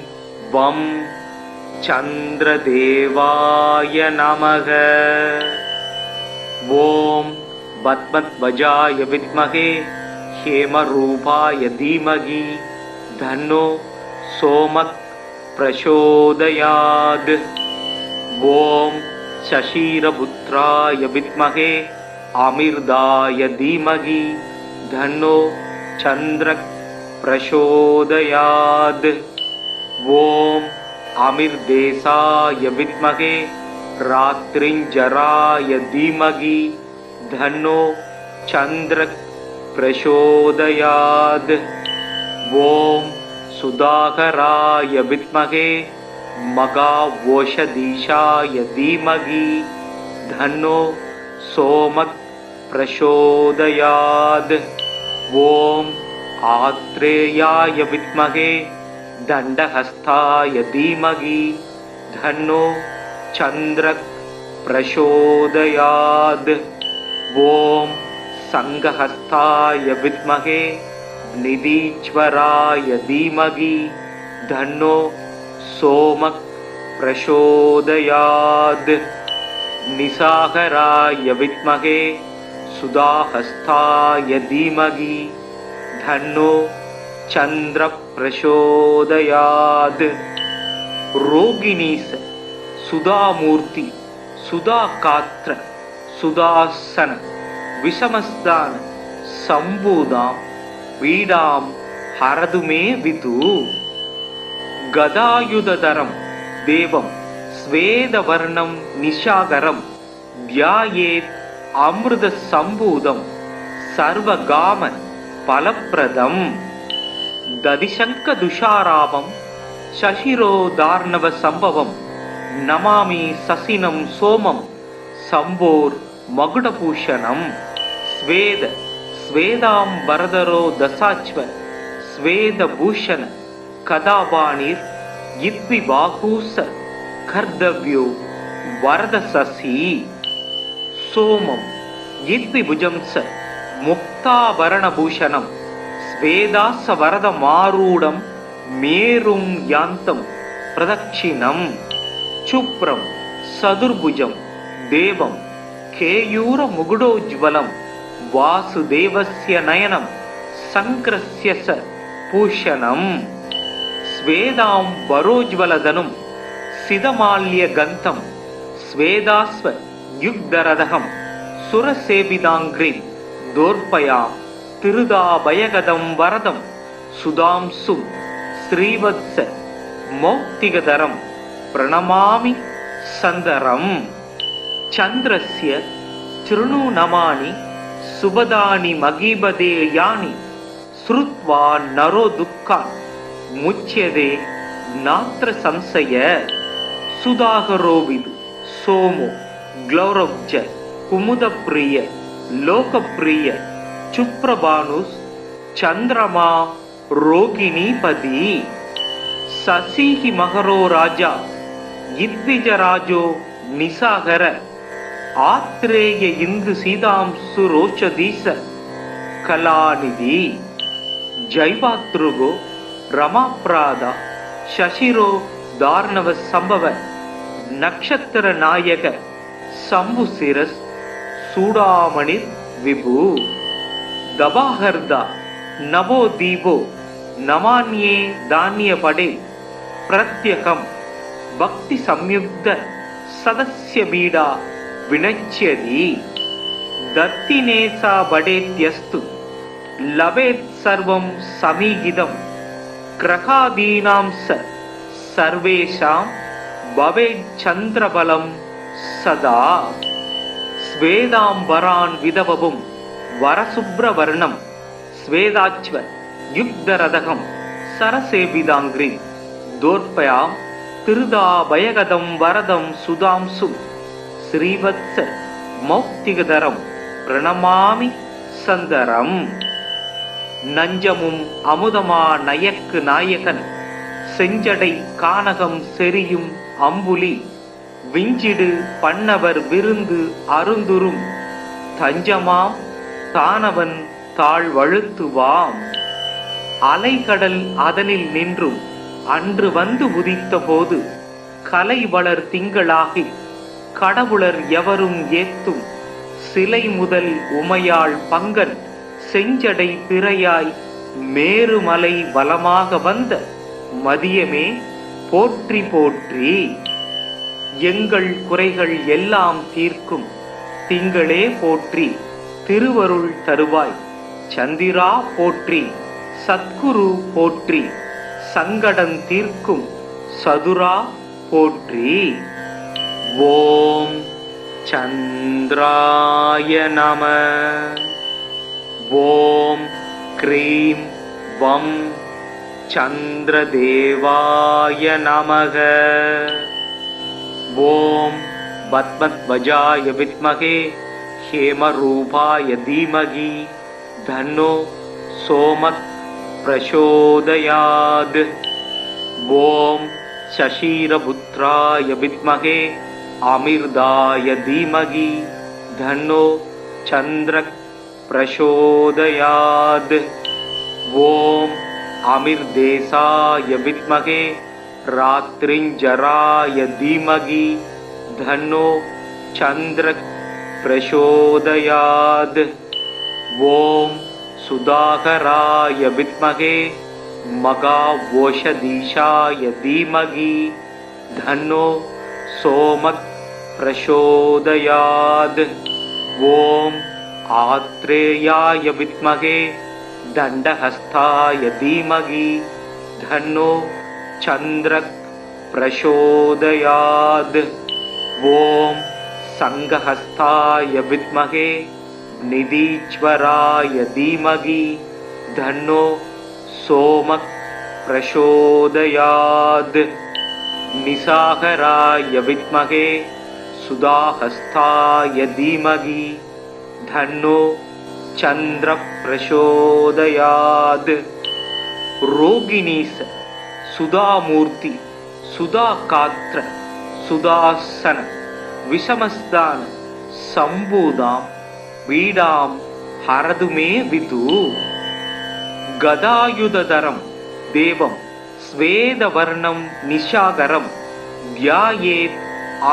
S1: வம் சந்திரதேவாய நமக. ஓம் பத்மத்வஜாய வித்மகே ஹேமரூபாய தீமகி தன்னோ சோமக் பிரசோதயாத். ஓம் சசீரபுத்ராய வித்மகே அமிர்தாய தீமகி தன்னோ சந்திரக் प्रचोदयात्. ओम अमिर्देशाय विद्महे रात्रिंजराय धीमहि धन्नो चंद्रः प्रचोदयात्. ओम सुधाकराय विद्महे महाओषधीशाय धीमहि धन्नो सोमः प्रचोदयात्। ओम आत्रेयाय विद्महे दंडहस्ताय धीमहि धन्नो चंद्रः प्रचोदयात्। ओम संघहस्ताय विद्महे निधीश्वराय धीमहि धन्नो सोमः प्रचोदयात्। निसागराय विद्महे सुधाहस्ताय धीमहि धन्नो चंद्र प्रचोदयात्। रोगिणीस सुधामूर्ति सुधाकात्र सुदासन विषमस्तान संबूदां पीडां हरतु मे विदु। गदायुधधरं देवं स्वेदवर्णं निशाकरं ध्यायेत् अमृतसम्भूतं सर्वगाम फलप्रदं। दधिशङ्खदुषारामं शशिरोदार्णवसम्भवं नमामि ससिनं सोमं शम्भोर्मकुटभूषणं। स्वेद स्वेदाम्बरधरो दशाश्व स्वेदभूषण कदापाणिर् इद्विबाहूस कर्तव्यो वरदशशि। सोमं इद्विभुजं स मुक्ताभरणभूषणं स्वेदासवरदमारूढं मेरुं यान्तं प्रदक्षिणं। शुभ्रं चतुर्भुजं देवं केयूरमुकुटोज्ज्वलं वासुदेवस्य नयनं शङ्करस्य स भूषणं। स्वेदाम्बरोज्ज्वलधनुं सितमाल्यगन्तं स्वेदास्व युग्धरथं सुरसेविताङ्घ्रिं दोर्पयां तिरुदाभयगदं वरदं सुधांसुं श्रीवत्स मौक्तिकधरं प्रणमामि सन्दरं। चन्द्रस्य चृणुनमानि सुभदानि महीपदे यानि श्रुत्वा नरो दुःखात् मुच्यते नात्र संशय। सुधाकरो विदु सोमो ग्लौरब्ज कुमुदप्रिय लोकप्रिय चुप्रभानुस् चंद्रमा रोगिणीपति। शशिहि मकरो राजा इद्विजराजो निसागर आत्रेय इंदु सीतांशुरोषधीश कलानिधि। जैवातृगो रमाप्रादा शशिरो दार्णव संभव नक्षत्र नायक शंभुशिरस् सूडामणि विभु। दबाहर्दा नवो दीपो नमान्ये धान्यपडे प्रत्यकं भक्ति संयुक्त सदस्य बीडा विनच्यति। दत्तिनेसा बडेत्यस्तु लभेत् सर्वं समीहितं ग्रहादीनां स सर्वेषां भवेत् चन्द्रबलं सदा। स्वेदाम्बरान् विधवपुं वरशुभ्रवर्णं स्वेदाच्व युग्धरथं सरसेविताङ्घ्रिं दोर्पयां तिरुदाभयगदं वरदं सुधांसुं श्रीवत्स मौक्तिकधरं प्रणमामि सन्दरं। நஞ்சமும் அமுதமா நயக்கு நாயகன் செஞ்சடை கானகம் செரியும் அம்புலி விஞ்சிடு பண்ணவர் விருந்து அருந்துரும் தஞ்சமாம் தானவன் தாழ்வழுத்துவாம். அலைகடல் அதனில் நின்றும் அன்று வந்து உதித்த போது கலை வளர் திங்களாகி கடவுளர் எவரும் ஏத்தும் சிலை முதல் உமையாள் பங்கன் செஞ்சடை பிறையாய் மேருமலை வலமாக வந்த மதியமே போற்றி போற்றி. எங்கள் குறைகள் எல்லாம் தீர்க்கும் திங்களே போற்றி திருவருள் தருவாய். சந்திரா போற்றி சத்குரு போற்றி சங்கடம் தீர்க்கும் சதுரா போற்றி. ஓம் சந்திராய நம. ஓம் க்ரீம் வம் சந்திரதேவாய நமக. ஓம் பத்மத்வஜாய வித்மகே ஹேமரூபாய தீமகி தன்னோ சோமத் பிரசோதயாத். ஓம் சசீரபுத்ராய வித்மகே அமிர்தாய தீமகி தன்னோ சந்திரக் பிரசோதயாத். ஓம் அமிர்தேசாய வித்மகே ராத்ரிஞ்சராய தீமகி தன்னோ சந்திரக் பிரசோதயாத். ஓம் சுதாகராய வித்மகே மகாவோஷதீஷாய தீமகி தன்னோ சோமக் பிரசோதயாத். ஓம் ஆத்ரேயாய வித்மகே தண்டஹஸ்தாய தீமகி தன்னோ சந்திரக் பிரசோதயாத். ஓம் சங்கஹஸ்தாய வித்மகே நிதீஸ்வராய தீமகி தன்னோ சோமக் பிரசோதயாத். நிசாகராய வித்மகே சுதாஹஸ்தாய தீமகி தன்னோ சந்திர பிரசோதயாத். ரோகிணீச சுதாமூர்த்தி சுதாகாத்ர சுதாசன விஷமஸ்தான சம்பூதாம் வீடாம் ஹரதுமே விது. கதாயுததரம் தேவம் ஸ்வேதவர்ணம் நிஷாகரம் தியாயேத்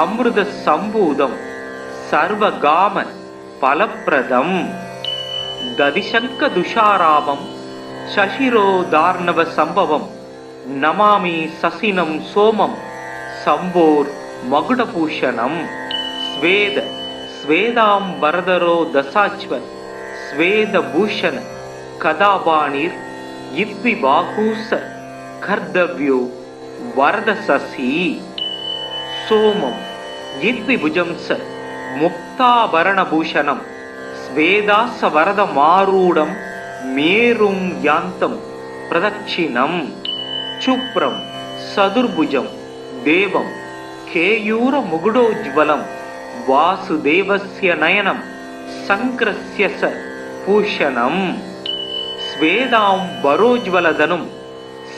S1: அமிர்த சம்பூதம் சர்வகாம பலப்பிரதம். ததிசங்க துஷாராமம் சசிரோதார்ணவ சம்பவம் நமாமி சசினம் சோமம் சம்போர் மகுடபூஷணம். ஸ்வேத ஸ்வேதாம் வரதரோ தசாச்வ ஸ்வேதபூஷண கதாபாணிர் இத்வி பாகூச கர்தவ்யோ வரத சசி. சோமம் இத்வி புஜம்ச முக்தாபரணபூஷணம் ஸ்வேதாச வரத மாரூடம் மேரும் யாந்தம் பிரதட்சிணம். சுப்ரம் சதுர்புஜம் தேவம் கேயூர முகுடோஜ்வலம் வாசுதேவஸ்ய நயனம் சங்கிரஸ்ய ச பூஷணம். ஸ்வேதாம் வரோஜ்வலதனும்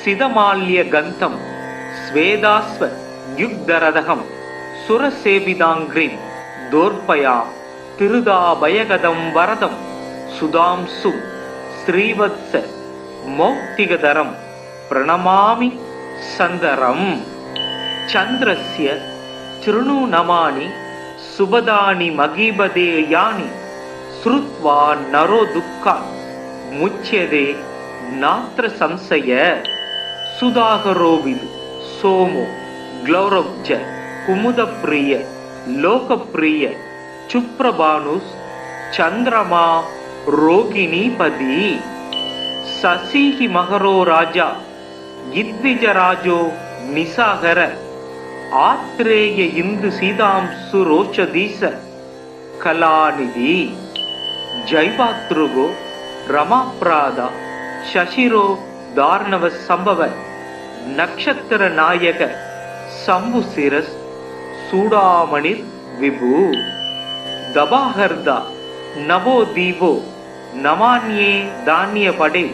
S1: சிதமால்ய கந்தம் ஸ்வேதாஸ்வ யுக்தரதகம் சுரசேவிதாங்கிரீம் தோர்பயாம் திருதாபயகதம் வரதம் சுதாம்சும் ஸ்ரீவத்ஸ மௌக்திகதரம் பிரணமாமி சந்தரம். சந்திரஸ்ய த்ருணு நமானி சுபதானி மகீபதே யானி ஸ்ருத்வா நரோ துக்கா முச்யதே நாத்ர சம்சய. சுதாகரோவிது சோமோ க்ளௌரவ்ஜ குமுதப்பிரிய லோகப்பிரிய சுப்ரபானுஸ் சந்திரமா ரோகிணீபதி. சசிஹி மகரோ ராஜா இத்விஜராஜோ நிசாகர ஆத்ரேய இந்து சீதாம்சு ரோஷதீச கலாநிதி. ஜைவாத்ருகோ ரமாப்ராதா சசிரோ தார்ணவ சம்பவ நக்ஷத்திர நாயக சம்புசிரஸ் சூடாமணிர் விபு. தபாஹர்தா நவோ தீபோ நமான்யே தானிய படே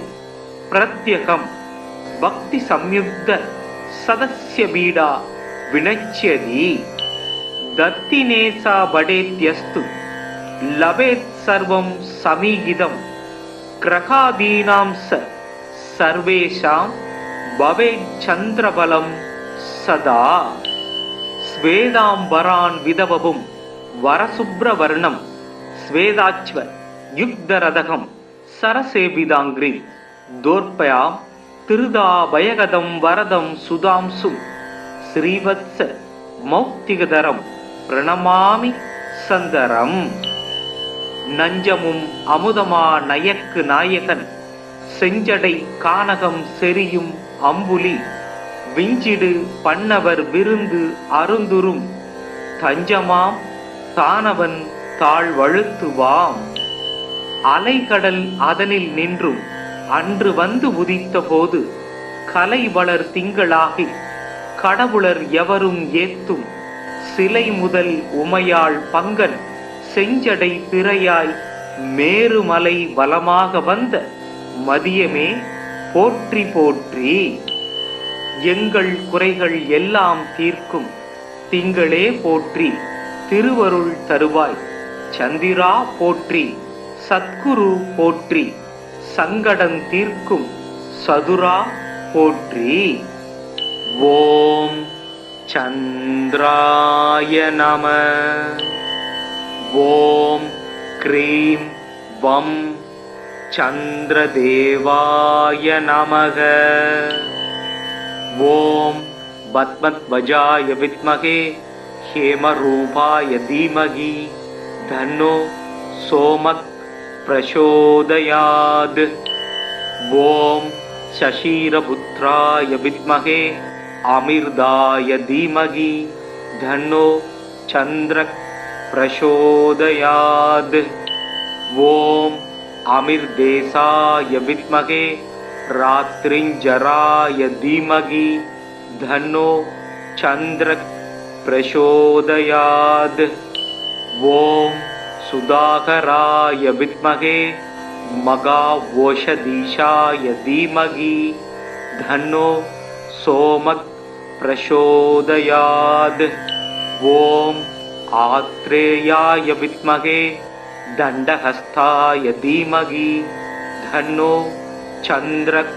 S1: பிரத்யகம் பக்தி சம்யுக்த சதஸ்ய பீடா வினச்யதி. தத்தினேசா படேத்யஸ்து லபேத் சர்வம் சமீகிதம் கிரகாதீனாம் சர்வேஷாம் பவேத் சந்திரபலம் சதா. ஸ்வேதாம்பரான் விதவபும் வரசுப்ரவர்ணம் ஸ்வேதாச்வ யுக்தரதகம் சரசேபிதாங்கிரி தோர்பயாம் திருதாபயகதம் வரதம் சுதாம்சும் ஸ்ரீவத்ஸ மௌக்திகதரம் பிரணமாமி சந்தரம். நஞ்சமும் அமுதமா நயக்கு நாயகன் செஞ்சடை கானகம் செரியும் அம்புலி விஞ்சிடு பண்ணவர் விருந்து அருந்துரும் தஞ்சமாம் தானவன் தாழ்வழுத்துவாம். அலைகடல் அதனில் நின்றும் அன்று வந்து உதித்த போது கலை வளர் திங்களாகி கடவுளர் எவரும் ஏத்தும் சிலை முதல் உமையாள் பங்கன் செஞ்சடை திரையாய் மேருமலை வலமாக வந்த மதியமே போற்றி போற்றி. எங்கள் குறைகள் எல்லாம் தீர்க்கும் திங்களே போற்றி, திருவருள் தருவாய் சந்திரா போற்றி, சத்குரு போற்றி, சங்கடம் தீர்க்கும் சதுரா போற்றி. ஓம் சந்திராய நம. ஓம் க்ரீம் வம் சந்திரதேவாய நமக. ஓம் பத்மத்வஜாய வித்மகே ஹேமரூபாய தீமகி தன்னோ சோமக் பிரசோதயாத். ஓம் சசீரபுத்ராய வித்மகே அமிர்தாய தீமகி தன்னோ சந்திரக் பிரசோதயாத். ஓம் அமிர்தேசாய வித்மகே ராத்ரிஞ்சராய தீமகி தன்னோ சந்திரக் பிரசோதயாத். ஓம் சுதாகராய வித்மகே மகாவோஷதீஷாய தீமகி தன்னோ சோமக் பிரசோதயாத். ஓம் ஆத்ரேயாய வித்மகே தண்டஹஸ்தாய தீமகி தன்னோ சந்திரக்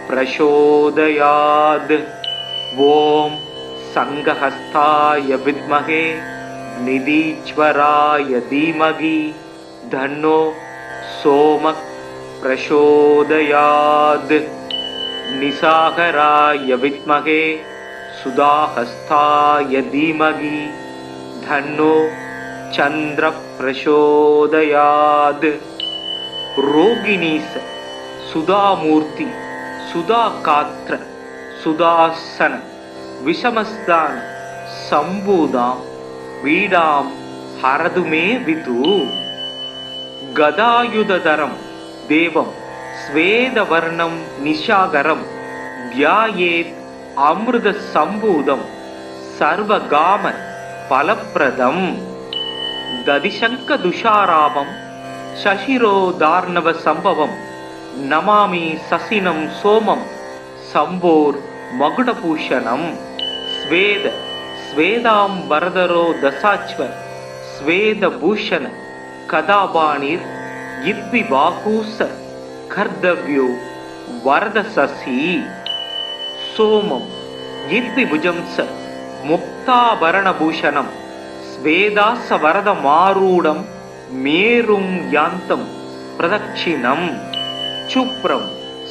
S1: பிரசோதயாத். ஓம் சங்கஹஸ்தாய வித்மகே நிதீஸ்வராய தீமகி தன்னோ சோமக் பிரசோதயாத். நிசாகராய வித்மகே சுதாஹஸ்தாய தீமகி தன்னோ சந்திர பிரசோதயாத். ரோகிணீச சுதாமூர்த்தி சுதாகாத்ர சுதாசன விஷமஸ்தான சம்பூதாம் வீடாம் ஹரதுமே விது. கதாயுததரம் தேவம் ஸ்வேதவர்ணம் நிஷாகரம் தியாயேத் அமிர்த சம்பூதம் சர்வகாம பலப்பிரதம். ததிசங்க துஷாராமம் சசிரோதார்ணவ சம்பவம் நமாமி சசினம் சோமம் சம்போர் மகுடபூஷணம். ஸ்வேத ஸ்வேதாம் வரதரோ தசாச்வ ஸ்வேதபூஷண கதாபாணிர் இத்விபாகூச கர்தவ்யோ வரத சசி. சோமம் இத்விபுஜம் ச முக்தாபரணபூஷணம் ஸ்வேதாச வரத மாரூடம் மேரும் யாந்தம் பிரதட்சிணம். சுப்ரம்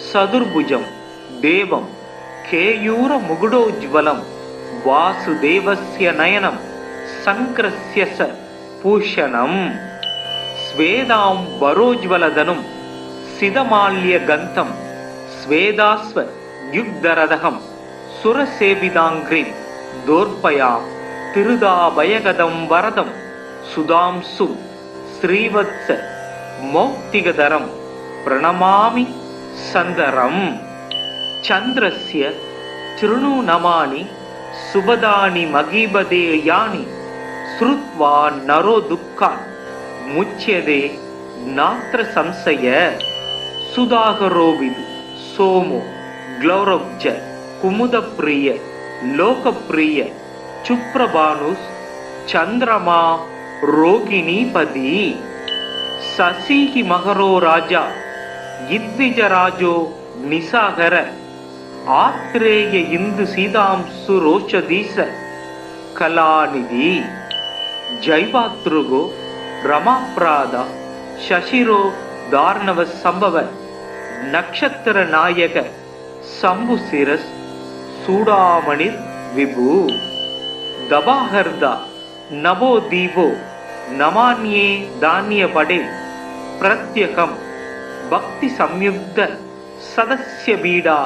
S1: சதுர்புஜம் தேவம் கேயூர முகுடோஜ்வலம் வாசுதேவஸ்ய நயனம் சங்கிரஸ்ய ச பூஷணம். ஸ்வேதாம் வரோஜ்வலதனும் சிதமால்ய கந்தம் ஸ்வேதாஸ்வ யுக்தரதகம் சுரசேவிதாங்கிரிம் தோர்பயாம் திருதாபயகதம் வரதம் சுதாம்சு ஸ்ரீவத்ஸ மௌக்திகதரம் பிரணமாமி சந்தரம். சந்திரஸ்ய ச்ருணு நமானி சுபதானி மகீபதே யானி ஸ்ருத்வா நரோ துக்கான் முச்யதே நாத்ர சம்சய. சுதாகரோவிது சோமோ க்ளௌரவ்ஜ குமுதப்பிரிய லோகப்பிரிய சுப்ரபானுஸ் சந்திரமா ரோகிணீபதி. சசிஹி மகரோ ராஜா இத்விஜராஜோ நிசாகர ஆத்ரேய இந்து சீதாம்சு ரோஷதீச கலாநிதி. ஜைவாத்ருகோ ரமாப்ராதா சசிரோ தார்ணவ சம்பவ நக்ஷத்திர நாயக சம்புசிரஸ் சூடாமணிர் விபு. தபாஹர்தா நவோ தீவோ நமான்யே தானிய படே பிரத்யகம் பக்தி சம்யுக்த சதஸ்ய பீடா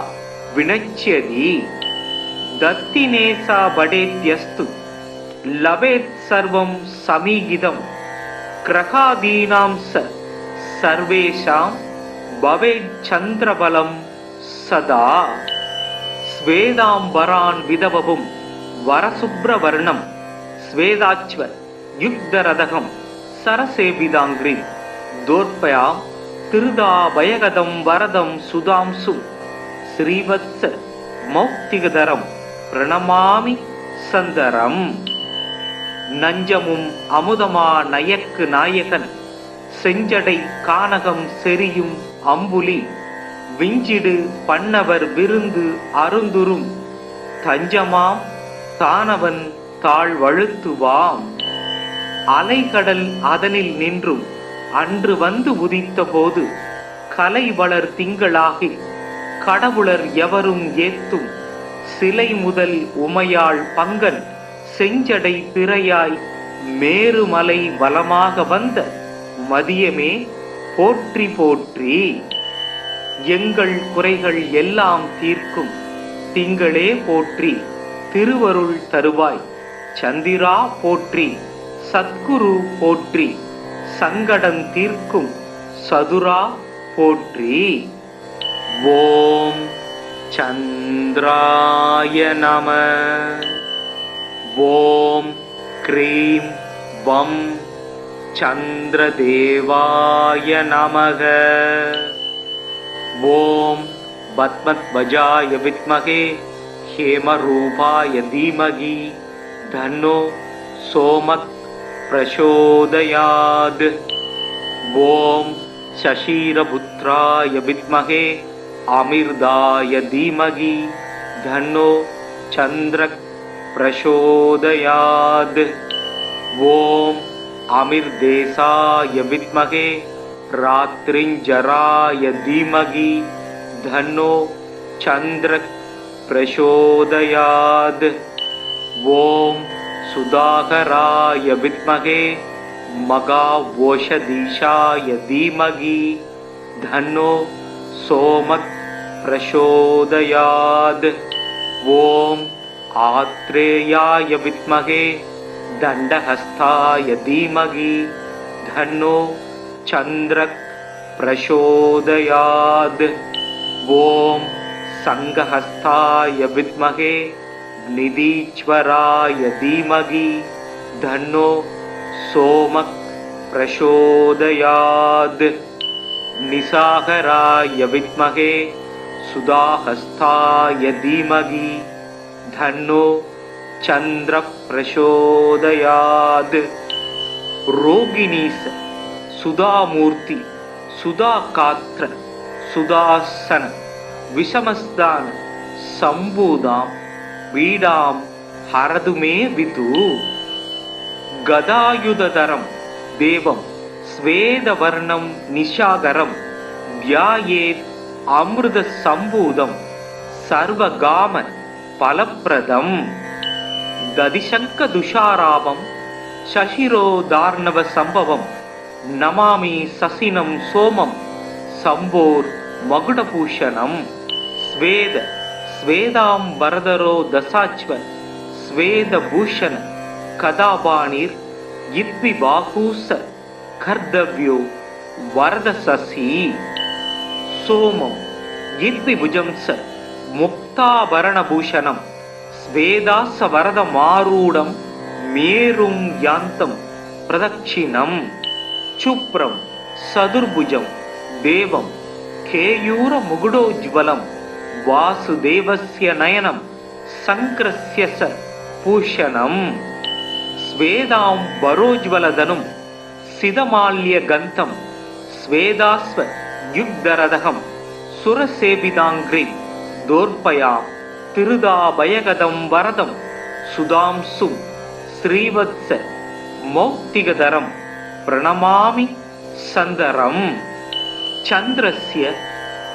S1: வினச்யதி. தத்தினேசா படேத்யஸ்து லபேத் சர்வம் சமீகிதம் கிரகாதீனாம் சர்வேஷாம் பவேத் சந்திரபலம் சதா. ஸ்வேதாம்பரான் விதவவும் வரசுப்ரவர்ணம் ஸ்வேதாச்வ யுக்தரதகம் சரசேபிதாங்கிரி தோர்பயாம் திருதாபயகதம் வரதம் சுதாம்சும் ஸ்ரீவத்ஸ மௌக்திகதரம் பிரணமாமி சந்தரம். நஞ்சமும் அமுதமா நயக்கு நாயகன் செஞ்சடை கானகம் செரியும் அம்புலி விஞ்சிடு பண்ணவர் விருந்து அருந்துரும் தஞ்சமாம் தானவன் தாழ்வழுத்துவாம். அலைகடல் அதனில் நின்றும் அன்று வந்து உதித்த போது கலை வளர் திங்களாகி கடவுளர் எவரும் ஏத்தும் சிலை முதல் உமையாள் பங்கன் செஞ்சடை பிறையாய் மேருமலை வலமாக வந்த மதியமே போற்றி போற்றி. எங்கள் குறைகள் எல்லாம் தீர்க்கும் திங்களே போற்றி திருவருள் தருவாய் சந்திரா போற்றி சத்குரு போற்றி சங்கடம் தீர்க்கும் சதுரா போற்றி. ஓம் சந்திராய நம. ஓம் க்ரீம் வம் சந்திரதேவாய நமக. ஓம் பத்மத்வஜாய வித்மகே ஹேமரூபாய தீமகி தன்னோ சோமக் பிரசோதயாத். ஓம் சஷீரபுத்ராய வித்மகே அமிர்தாய தீமகி தன்னோ சந்திரக் பிரசோதயாத். ஓம் அமிர்தேசாய வித்மகே ராத்ரிஞ்சராய தீமகி தன்னோ சந்திரக் பிரசோதயாத். ஓம் சுதாகராய வித்மகே மகாவோஷதீஷாய தீமகி தன்னோ சோமக் பிரசோதயாத். ஓம் ஆத்ரேயாய வித்மகே தண்டஹஸ்தாய தீமகி தன்னோ சந்திரக் பிரசோதயாத். ஓம் சங்கஹஸ்தாய வித்மகே நிதீஸ்வராய தீமகி தன்னோ சோமக் பிரசோதயாத். நிசாகராய வித்மகே சுதாஹஸ்தாய தீமகி தன்னோ சந்திர பிரசோதயாத். ரோகிணீச சுதாமூர்த்தி சுதாகாத்ர சுதாசன விஷமஸ்தான சம்பூதாம் வீடாம் ஹரதுமே விது. கதாயுததரம் தேவம் ஸ்வேதவர்ணம் நிஷாகரம் தியாயேத் அமிர்த சம்பூதம் சர்வகாம பலப்பிரதம். ததிசங்க துஷாராபம் சசிரோதார்ணவ சம்பவம் நமாமி சசினம் சோமம் சம்போர் மகுடபூஷணம். ஸ்வேத ஸ்வேதாம் வரதரோ தசாச்வ ஸ்வேதபூஷண கதாபாணிர் இத்வி பாகூச கர்தவ்யோ வரத சசி. சோமம் இத்வி புஜம்ச முக்தாபரணபூஷணம் ஸ்வேதாச வரத மாரூடம் மேரும் யாந்தம் பிரதட்சிணம். சுப்ரம் சதுர்புஜம் தேவம் கேயூர முகுடோஜ்வலம் வாசுதேவஸ்ய நயனம் சங்கிரஸ்ய ச பூஷணம். ஸ்வேதாம் வரோஜ்வலதனும் சிதமால்ய கந்தம் ஸ்வேதாஸ்வ யுக்தரதகம் சுரசேபிதாங்கிரி தோர்பயாம் திருதாபயகதம் வரதம் சுதாம்சும் ஸ்ரீவத்ஸ மௌக்திகதரம் பிரணமாமி சந்தரம். சந்திரஸ்ய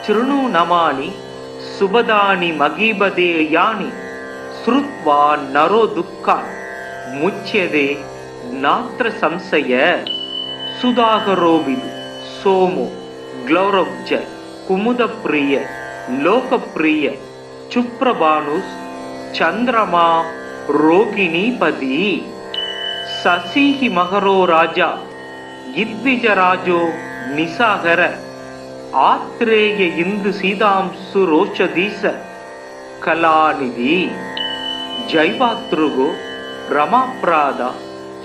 S1: ச்ருணு நமானி சுபதானி மகீபதே யானி ஸ்ருத்வா நரோ துக்கான் முச்யதே நாத்ர சம்சய. சுதாகரோவிது சோமோ க்ளௌரவ்ஜ குமுதப்ரிய லோகப்ரிய சுப்ரபானுஸ் சந்திரமா ரோகிணீபதி. சசிஹி மகரோ ராஜா இத்விஜராஜோ நிசாகர ஆத்ரேய இந்து சீதாம்சு ரோஷதீச ಕಲಾನಿಧಿ ಜೈವಾತೃಗೋ ರಮಾಪ್ರಾದ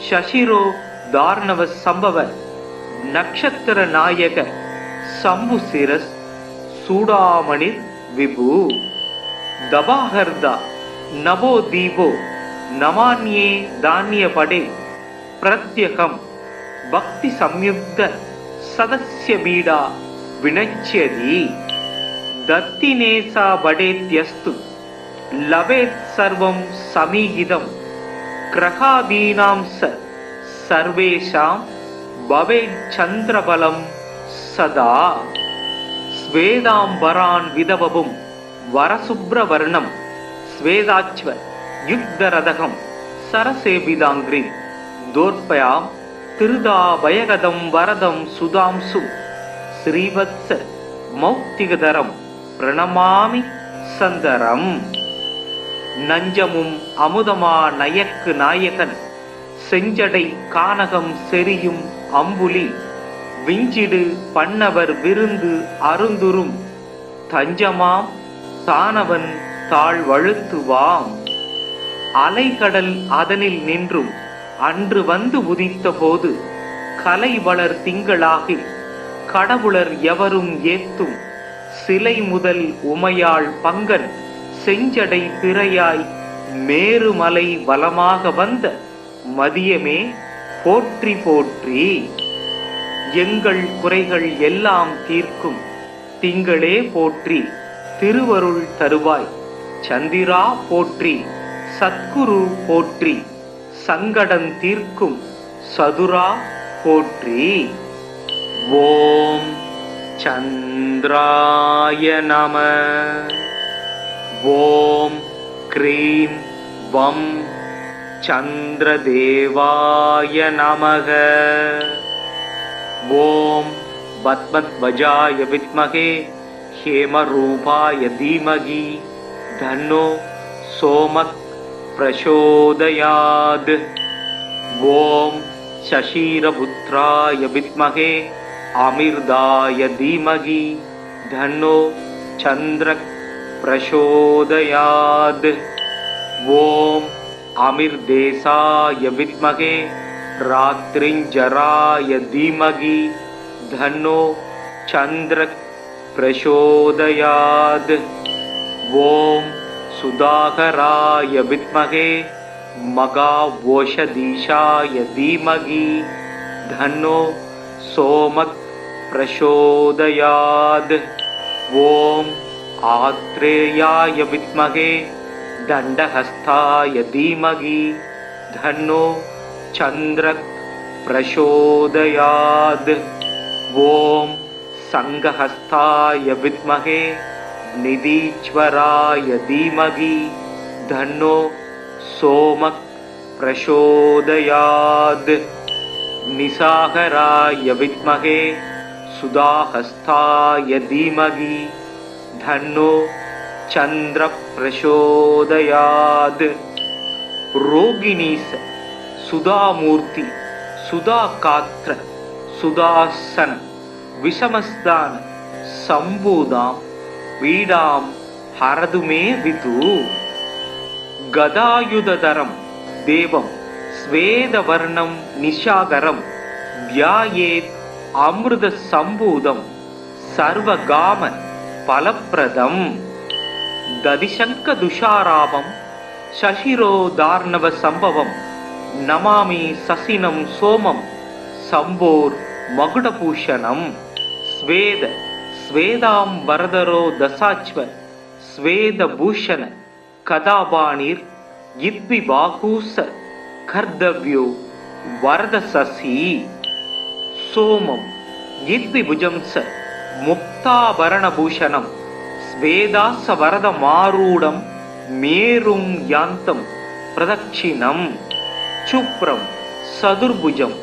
S1: ಶಶಿರೋ ದಾರ್ಣವ ಸಂಭವ ನಕ್ಷತ್ರ ನಾಯಕ ಸಂಭು ಸಿರಸ್ ಸೂಡಾಮಣಿ ವಿಭು ದಬಾಹರ್ದ ನವೋ ದೀಪೋ ನಮಾನ್ಯೇ ಧಾನ್ಯ ಪಡೆ ಪ್ರತ್ಯಹಂ ಭಕ್ತಿ ಸಂಯುಕ್ತ ಸದಸ್ಯ ಬೀಡ ವಿನಚ್ಯದಿ ದತ್ತಿನೇಸಾ ಬಡೇತ್ಯಸ್ತು ಲವೇತ್ ಸರ್ವಂ ಸಮೀಹಿತಂ ಗ್ರಹಾದೀನಾಂ ಸರ್ವೇಷಾಂ ಭವೇತ್ ಚಂದ್ರಬಲಂ ಸದಾ ಸ್ವೇದಾಂಬರಾನ್ ವಿಧವಭುಂ ವರಸುಬ್ರವರ್ಣಂ ಸ್ವೇದಾಚ್ವ ಯುಗ್ಧರದಹಂ ಸರಸೇವಿದಾಂಗ್ರಿ ದೋರ್ಪಯಾಂ திருதாபயகதம் வரதம் சுதாம்சு ஸ்ரீவத்ச மௌக்திகதரம் பிரணமாமி சந்தரம் நஞ்சமும் அமுதமா நயக்கு நாயகன் செஞ்சடை கானகம் செரியும் அம்புலி விஞ்சிடு பண்ணவர் விருந்து அருந்துரும் தஞ்சமாம் தானவன் தாழ்வழுத்துவாம் அலைகடல் அதனில் நின்றும் அன்று வந்து உதித்த போது கலை வளர் திங்களாகி கடவுளர் எவரும் ஏத்தும் சிலை முதல் உமையாள் பங்கன் செஞ்சடை பிறையாய் மேருமலை வலமாக வந்த மதியமே போற்றி போற்றி எங்கள் குறைகள் எல்லாம் தீர்க்கும் திங்களே போற்றி திருவருள் தருவாய் சந்திரா போற்றி சத்குரு போற்றி சங்கடம் தீர்க்கும் சதுரா போற்றி. ஓம் சந்திராய நம. ஓம் க்ரீம் வம் சந்திரதேவாய நமக. ஓம் பத்மத்வஜாய வித்மகே ஹேமரூபாய தீமகி தன்னோ சோமக் பிரசோதயாத். ஓம் சசீரபுத்ராய வித்மகே அமிர்தாய தீமகி தன்னோ சந்திரக் பிரசோதயாத். ஓம் அமிர்தேசாய வித்மகே ராத்ரிஞ்சராய தீமகி தன்னோ சந்திரக் பிரசோதயாத். ஓம் சுதாகராய வித்மகே மகாவோஷதீஷாய தீமகி தன்னோ சோமக் பிரசோதயாத். ஓம் ஆத்ரேயாய வித்மகே தண்டஹஸ்தாய தீமகி தன்னோ சந்திரக் பிரசோதயாத். ஓம் சங்கஹஸ்தாய வித்மகே நிதீச்வராய தீமகி தன்னோ சோமக் பிரசோதயாத். நிசாகராய வித்மகே சுதாஹஸ்தாய தீமகி தன்னோ சந்திர பிரசோதயாத். ரோகிணீச சுதாமூர்த்தி சுதாகாத்ர சுதாசன விஷமஸ்தான சம்பூதாம் வீடாம் ஹரதுமே விது. கதாயுததரம் தேவம் ஸ்வேதவர்ணம் நிஷாகரம் தியாயேத் அமிர்த சம்பூதம் சர்வகாம பலப்பிரதம். ததிசங்க துஷாராபம் சசிரோதார்ணவ சம்பவம் நமாமி சசினம் சோமம் சம்போர் மகுடபூஷணம். ஸ்வேத ஸ்வேதாம்பரதரோ தசாச்வ ஸ்வேதபூஷண கதாபாணிர் இத்விபாகூச கர்தவ்யோ வரதசசி. சோமம் இத்விபுஜம்ச முக்தாபரணபூஷணம் ஸ்வேதாச வரதமாரூடம் மேரும் யாந்தம் பிரதட்சிணம். சுப்ரம் சதுர்புஜம்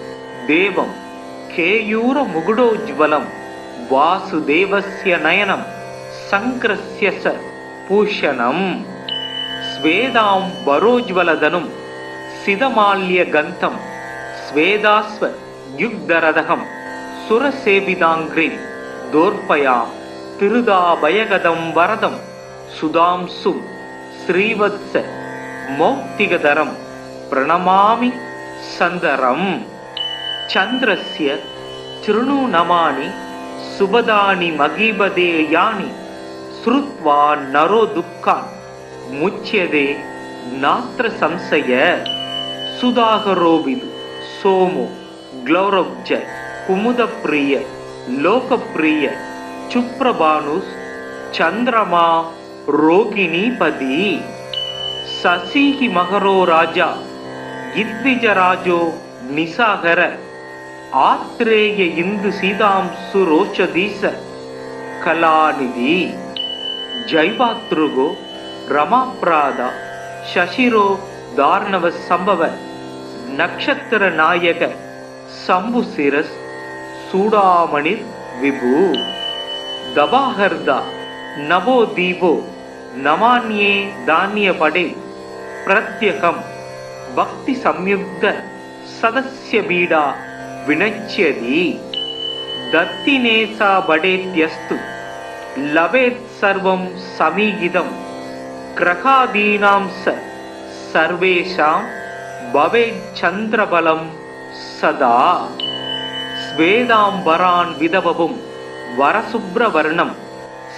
S1: தேவம் கேயூர முகுடோஜ்வலம் வாசுதேவஸ்ய நயனம் சங்கிரஸ்ய ச பூஷணம். ஸ்வேதாம் வரோஜ்வலதனும் சிதமால்ய கந்தம் ஸ்வேதாஸ்வ யுக்தரதகம் சுரசேவிதாங்கிரி தோர்பயாம் திருதாபயகதம் வரதம் சுதாம்சும் ஸ்ரீவத்ச மௌக்திகதரம் பிரணமாமி சந்தரம். சந்திரஸ்ய சிருணு நமானி சுபதானி மகீபதே யானி ஸ்ருத்வா நரோ துக்கான் முச்யதே நாத்ர சம்சய. சுதாகரோபிது சோமோ க்ளௌரவ்ஜ குமுதப்ரிய லோகப்ரிய சுப்ரபானுஸ் சந்திரமா ரோகிணீபதி. சசிஹி மகரோ ராஜா இத்விஜராஜோ நிசாகர ஆத்ரேய இந்து சீதாம்சு ரோஷதீச கலாநிதி. ஜைவாத்ருகோ ரமாப்ராதா சசிரோ தார்ணவ சம்பவ நக்ஷத்திர நாயக சம்புசிரஸ் சூடாமணிர் விபு. தபாஹர்தா நவோ தீபோ நமான்யே தானிய படே பிரத்யகம் பக்தி சம்யுக்த சதஸ்ய பீடா வினச்யதி. தத்தினேசா படேத்யஸ்து லவேத் சர்வம் சமீகிதம் கிரகாதீனாம் சர்வேஷாம் பவேத் சந்திரபலம் சதா. ஸ்வேதாம்பரான் விதவபும் வரசுப்ரவர்ணம்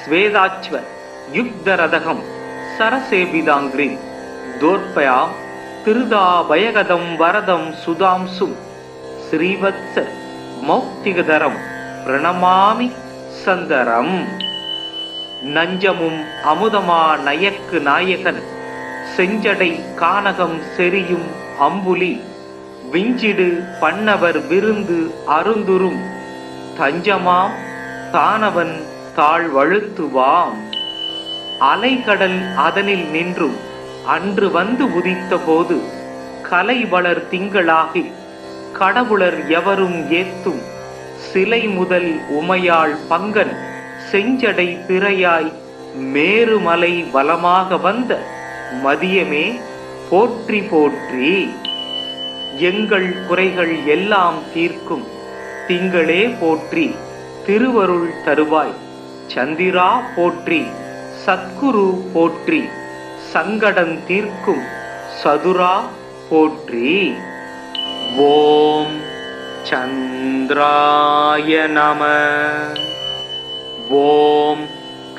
S1: ஸ்வேதாச்வ யுக்தரதகம் சரசேபிதாங்கிரி தோர்பயாம் திருதா பயகதம் வரதம் சுதாம்சும் ஸ்ரீவத்ச மௌக்திகதரம் பிரணமாமி சந்தரம். நஞ்சமும் அமுதமா நயக்கு நாயகன் செஞ்சடை கானகம் செரியும் அம்புலி விஞ்சிடு பண்ணவர் விருந்து அருந்துரும் தஞ்சமாம் தானவன் தாழ்வழுத்துவாம். அலைகடல் அதனில் நின்றும் அன்று வந்து உதித்த போது கலை வளர் திங்களாகி கடவுளர் எவரும் ஏத்தும் சிலை முதல் உமையாள் பங்கன் செஞ்சடை பிறையாய் மேருமலை வலமாக வந்த மதியமே போற்றி போற்றி. எங்கள் குறைகள் எல்லாம் தீர்க்கும் திங்களே போற்றி திருவருள் தருவாய். சந்திரா போற்றி சத்குரு போற்றி சங்கடம் தீர்க்கும் சதுரா போற்றி. ஓம் சந்திராய நம. ஓம்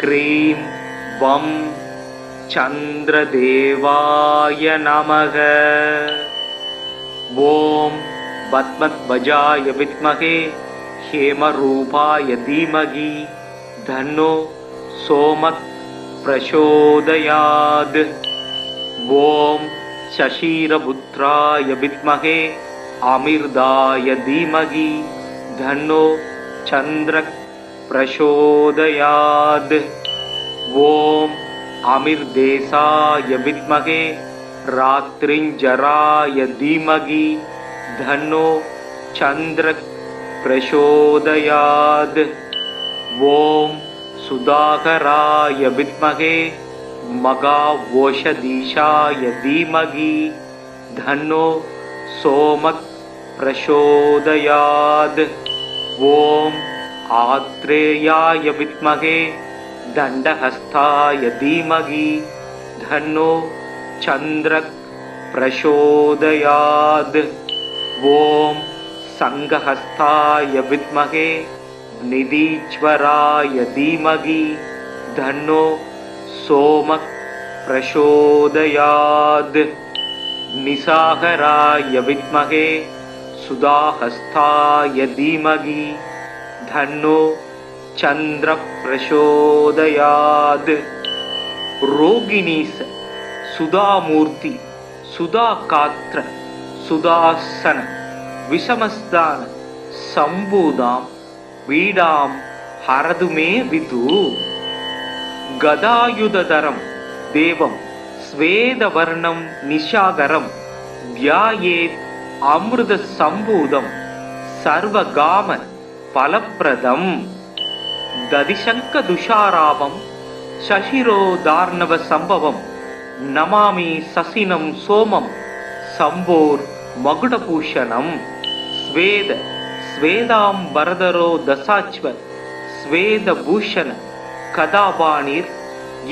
S1: க்ரீம் வம் சந்திரதேவாய நமக. ஓம் பத்மத்வஜாய வித்மகே ஹேமரூபாய தீமகி தன்னோ சோமத் பிரசோதயாத். ஓம் சசீரபுத்ராய வித்மகே அமிர்தாய தீமகி தன்னோ சந்திரக் பிரசோதயாத். ஓம் அமிர்தேசாய வித்மகே ராத்ரிஞ்சராய தீமகி தன்னோ சந்திரக் பிரசோதயாத். ஓம் சுதாகராய வித்மகே மகாவோஷதீஷாய தீமகி தன்னோ சோமக் பிரசோதயாத். ஓம் ஆத்ரேயாய வித்மகே தண்டஹஸ்தாய தீமகி தன்னோ சந்திரக் பிரசோதயாத். ஓம் சங்கஹஸ்தாய வித்மகே நிதீஸ்வராய தீமகி தன்னோ சோமக் பிரசோதயாத். நிசாகராய வித்மகே சுதாஹஸ்தாய தீமகி தன்னோ சந்திர பிரசோதயாத். ரோகிணீச சுதாமூர்த்தி சுதாகாத்ர சுதாசன விஷமஸ்தான சம்பூதாம் வீடாம் ஹரதுமே விது. கதாயுததரம் தேவம் ஸ்வேதவர்ணம் நிஷாகரம் தியாயேத் அமிர்த சம்பூதம் சர்வகாம பலப்பிரதம். ததிசங்க துஷாராபம் சசிரோதார்ணவ சம்பவம் நமாமி சசினம் சோமம் சம்போர் மகுடபூஷணம். ஸ்வேத ஸ்வேதாம்பரதரோ தசாச்வ ஸ்வேதபூஷண கதாபாணிர்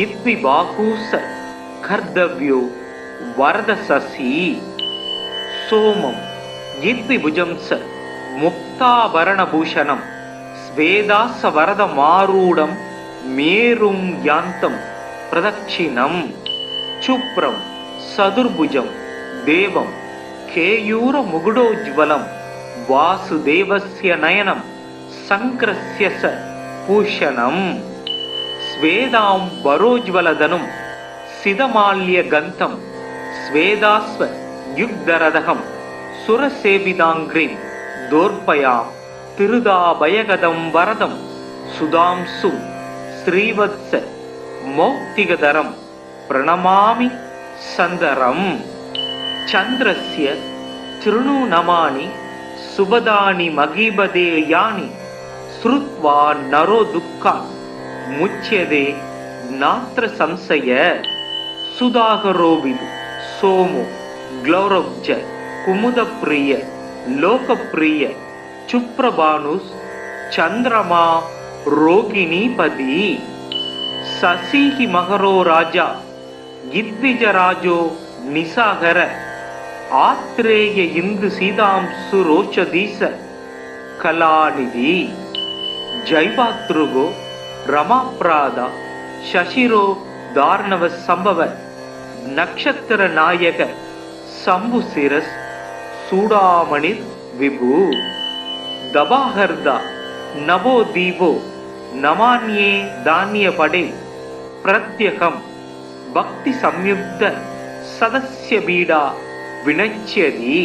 S1: இத்விபாகூச கர்த்தவ்யோ வரத சசி சோமம் யித்விபுஜம் ச முக்தாபரணபூஷணம் ஸ்வேதாச வரத மாரூடம் மேரும் யாந்தம் பிரதட்சிணம் சுப்ரம் சதுர்புஜம் தேவம் கேயூர முகுடோஜ்வலம் வாசுதேவஸ்ய நயனம் சங்கிரஸ்ய ச பூஷணம் ஸ்வேதாம் வரோஜ்வலதனும் சிதமால்ய கந்தம் ஸ்வேதாஸ்வ யுக்தரதகம் சுரசேவிதாங்கிரிம் தோர்பயாம் திருதாபயகதம் வரதம் சுதாம்சும் ஸ்ரீவத்ஸ மௌக்திகதரம் பிரணமாமி சந்தரம் சந்திரஸ்ய திருணூநமானி சுபதானி மகீபதே யானி ஸ்ருத்வா நரோ துக்கா முச்யதே நாத்ர சம்சய சுதாகரோவிது சோமோ க்ளௌரவ்ஜ குமுதப்ரிய லோகப்ரிய சுப்ரபானுஸ் சந்திரமா ரோகிணீபதி சசிஹி மகரோ ராஜா யித்விஜராஜோ நிசாகர ஆத்ரேய இந்து சீதாம்சு ரோஷதீச கலாநிதி ஜைவாத்ருகோ ரமாப்ராதா சசிரோ தார்ணவ சம்பவ நக்ஷத்திர நாயக சம்புசிரஸ் சூடாமணிர் விபு தபாஹர்தா நவோ தீபோ நமான்யே தானிய படே பிரத்யகம் பக்தி சம்யுக்த சதஸ்ய பீடா வினச்யதி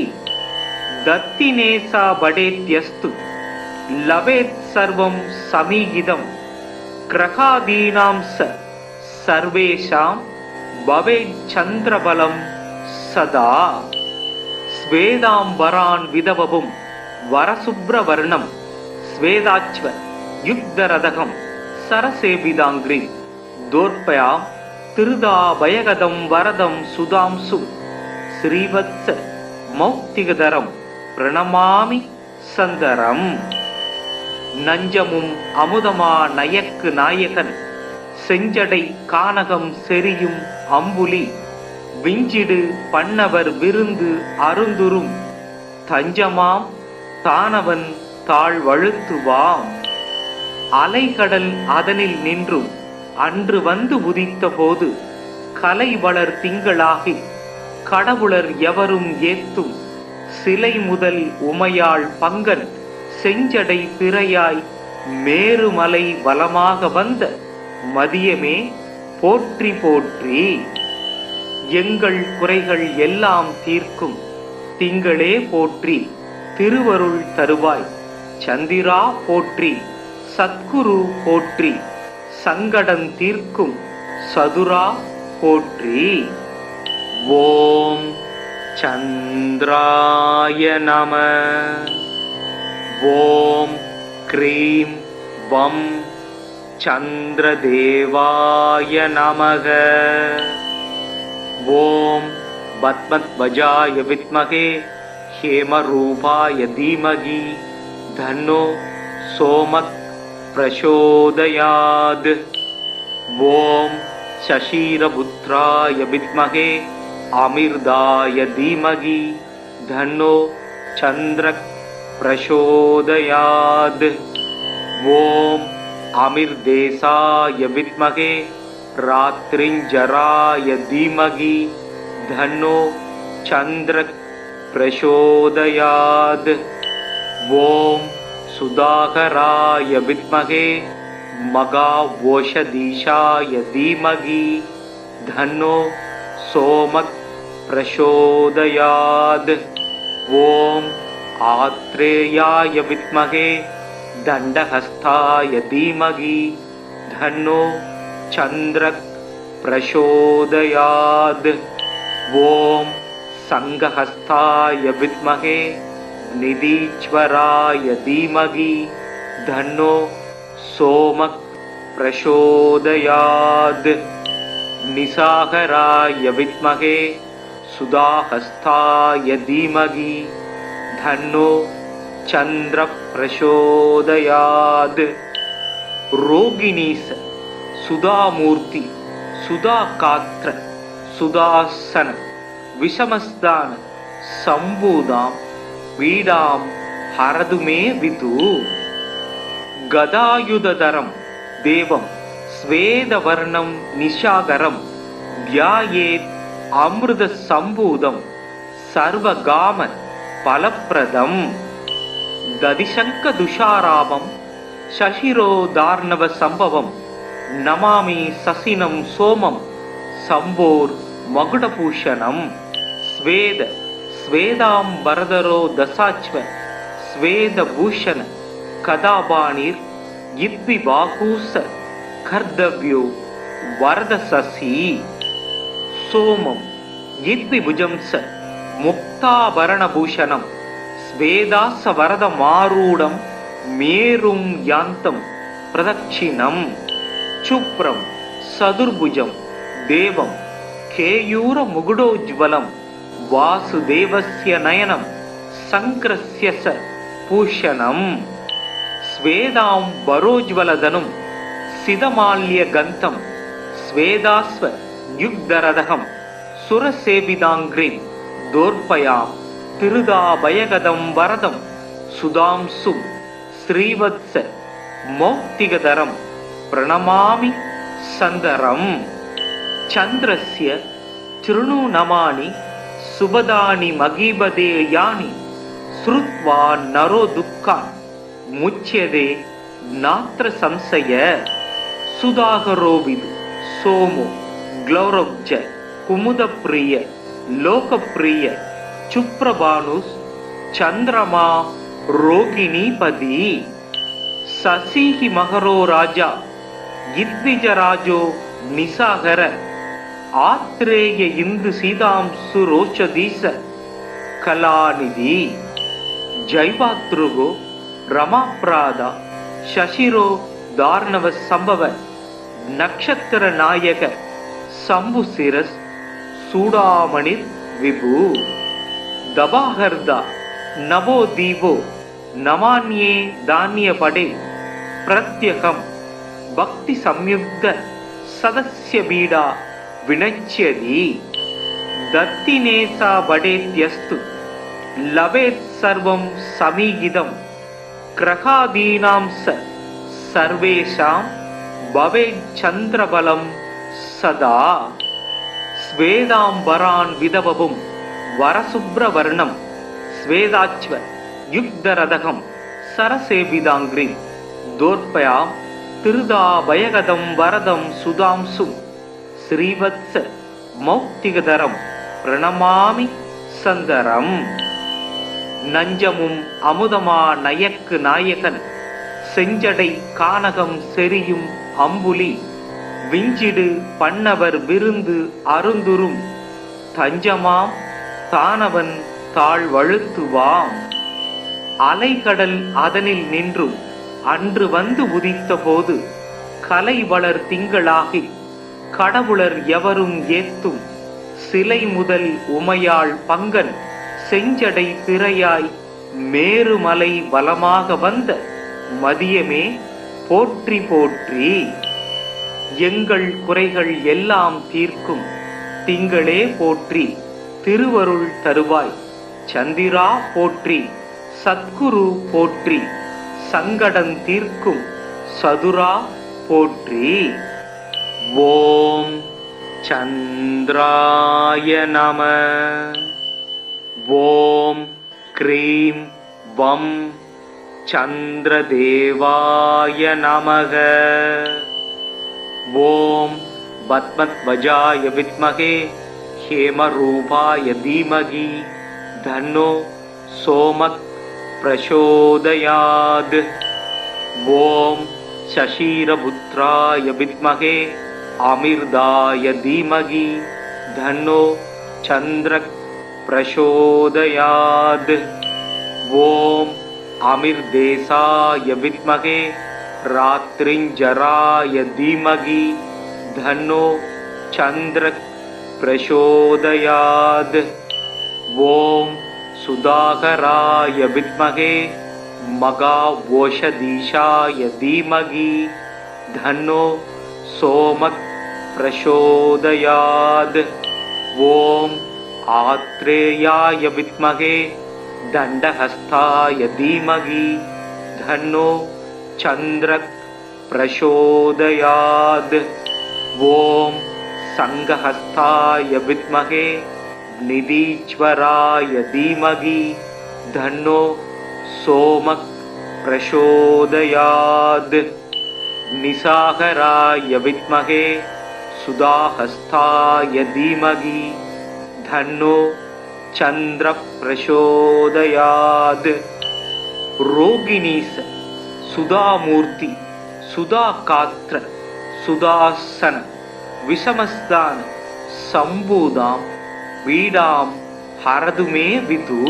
S1: தத்தினேசா படேத்யஸ்து லவேத் சர்வம் சமீகிதம் கிரகாதீனாம் சர்வேஷாம் பவேத் சந்திரபலம் சதா ஸ்வேதாம்பரான் விதவபும் வரசுப்ரவர்ணம் ஸ்வேதாச்வ யுக்தரதகம் சரசேபிதாங்கிரி தோர்பயாம் திருதாபயகதம் வரதம் சுதாம்சு ஸ்ரீவத்ஸ மௌக்திகதரம் பிரணமாமி சந்தரம் நஞ்சமும் அமுதமா நயக்கு நாயகன் செஞ்சடை கானகம் செரியும் அம்புலி விஞ்சிடு பண்ணவர் விருந்து அருந்துரும் தஞ்சமாம் தானவன் தாழ்வழுத்துவாம் அலைகடல் அதனில் நின்றும் அன்று வந்து உதித்த போது கலை வளர் திங்களாகி கடவுளர் எவரும் ஏத்தும் சிலை முதல் உமையாள் பங்கன் செஞ்சடை பிறையாய் மேருமலை வலமாக வந்த மதியமே போற்றி போற்றி எங்கள் குறைகள் எல்லாம் தீர்க்கும் திங்களே போற்றி திருவருள் தருவாய் சந்திரா போற்றி சத்குரு போற்றி சங்கடம் தீர்க்கும் சதுரா போற்றி ஓம் சந்திராய நம ஓம் க்ரீம் வம் சந்திரதேவாய நமக ஓம் பத்மத்வஜாய வித்மகே ஹேமரூபாய தீமகி தன்னோ சோமக் பிரசோதயாத் ஓம் சசீரபுத்ராய வித்மகே அமிர்தாய தீமகி தன்னோ சந்திரக் பிரசோதயாத் ஓம் அமிர்தேசாய வித்மகே ராத்ரிஞ்சராய தீமகி தன்னோ சந்திரக் பிரசோதயாத் ஓம் சுதாகராய வித்மகே மகாவோஷதீஷாய தீமகி தன்னோ சோமக் பிரசோதயாத் ஓம் ஆத்ரேயாய வித்மகே தண்டஹஸ்தாய தீமகி தன்னோ சந்திரக் பிரசோதயாத் ஓம் சங்கஹஸ்தாய வித்மகே நிதீஸ்வராய தீமகி தன்னோ சோமக் பிரசோதயாத் நிசாகராய வித்மகே சுதாஹஸ்தாய தீமகி தன்னோ சந்திர பிரசோதயாத் ரோகிணீச சுதாமூர்த்தி சுதாகாத்ர சுதாசன விஷமஸ்தான சம்பூதாம் பீடாம் ஹரதுமே விது. கதாயுததரம் தேவம் ஸ்வேதவர்ணம் நிஷாகரம் தியாயேத் அமிர்த சம்பூதம் சர்வகாம பலப்பிரதம். ததிசங்க துஷாராபம் சசிரோதார்ணவ சம்பவம் நமாமி சசினம் சோமம் சம்போர் மகுடபூஷணம். ஸ்வேத ஸ்வேதாம்பரதரோ தசாச்வ ஸ்வேதபூஷண கதாபாணிர் இத்விபாகூச கர்தவ்யோ வரதசசி. சோமம் இத்விபுஜம்ச முக்தாபரணபூஷணம் ஸ்வேதாச வரதமாரூடம் மேரும் யாந்தம் பிரதட்சிணம். சுப்ரம் சதுர்புஜம் தேவம் கேயூர முகுடோஜ்வலம் வாசுதேவஸ்ய நயனம் சங்கிரஸ்ய ச பூஷணம். ஸ்வேதாம் வரோஜ்வலதனும் சிதமால்ய கந்தம் ஸ்வேதாஸ்வ யுக்தரதகம் சுரசேவிதாங்கிரீம் தோர்பயாம் திருதாபயகதம் வரதம் சுதாம்சும் ஸ்ரீவத்ஸ மௌக்திகதரம் பிரணமாமி சந்தரம். சந்திரஸ்ய திருணு நமானி சுபதானி மகீபதே யானி ஸ்ருத்வா நரோ துக்கான் முச்யதே நாத்ர சம்சய. சுதாகரோவிது சோமோ க்ளௌரப்ஜ குமுதப்பிரிய லோகப்பிரிய சுப்ரபானுஸ் சந்திரமா ரோகிணீபதி. சசிஹி மகரோ ராஜா இத்விஜராஜோ நிசாகர ஆத்ரேய இந்து சீதாம்சு ரோஷதீச கலாநிதி. ஜைவாத்ருகோ ரமாப்ராதா சசிரோ தார்ணவ சம்பவ நக்ஷத்திர நாயக சம்புசிரஸ் சூடாமணிர் விபு. தபாஹர்தா நவோ தீபோ நமான்யே தானிய படே பிரத்யகம் பக்தி சம்யுக்த சதஸ்ய பீடா வினச்யதி. தத்தினேசா படேத்யஸ்து லபேத் சர்வம் சமீகிதம் கிரகாதீனாம் ச சர்வேஷாம் பவேத் சந்திரபலம் சதா. ஸ்வேதாம்பரான் விதவபும் வரசுப்ரவர்ணம் ஸ்வேதாச்வ யுக்தரதகம் சரசேவிதாங்கிரி தோர்பயாம் திருதாபயகதம் வரதம் சுதாம்சும் ஸ்ரீவத்ஸ மௌக்திகதரம் பிரணமாமி சந்தரம். நஞ்சமும் அமுதமா நயக்கு நாயகன் செஞ்சடை கானகம் செரியும் அம்புலி விஞ்சிடு பண்ணவர் விருந்து அருந்துரும் தஞ்சமாம் தானவன் தாழ்வழுத்துவாம். அலைகடல் அதனில் நின்றும் அன்று வந்து உதித்த போது கலை வளர் திங்களாகி கடவுளர் எவரும் ஏத்தும் சிலை முதல் உமையாள் பங்கன் செஞ்சடை திரையாய் மேருமலை வலமாக வந்த மதியமே போற்றி போற்றி. எங்கள் குறைகள் எல்லாம் தீர்க்கும் திங்களே போற்றி திருவருள் தருவாய் சந்திரா போற்றி சத்குரு போற்றி சங்கடம் தீர்க்கும் சதுரா போற்றி. ஓம் சந்திராய நம. ஓம் க்ரீம் வம் சந்திரதேவாய நமக. ஓம் பத்மத்வஜாய வித்மகே ஹேமரூபாய தீமகி தன்னோ சோமக் பிரசோதயாத். ஓம் சசீரபுத்ராய வித்மகே அமிர்தாய தீமகி தன்னோ சந்திரக் பிரசோதயாத். ஓம் அமிர்தேசாய வித்மகே ராத்ரிஞ்சராய தீமகி தன்னோ சந்திரக் பிரசோதயாத். ஓம் சுதாகராய வித்மகே மகாவோஷதீஷாய தீமகி தன்னோ சோமக் பிரசோதயாத். ஓம் ஆத்ரேயாய வித்மகே தண்டஹஸ்தாய தீமகி தன்னோ சந்திரக் பிரசோதயாத். ஓம் சங்கஹஸ்தாய வித்மகே நிதீஸ்வராய தீமகி தன்னோ சோமக் பிரசோதயாத். நிசாகராய வித்மகே சுதாஹஸ்தாய தீமகி தன்னோ சந்திர பிரசோதயாத். ரோகிணீச சுதாமூர்த்தி சுதாகாத்ர சுதாசன விஷமஸ்தான சம்பூதாம் வீடாம் ஹரதுமே விது.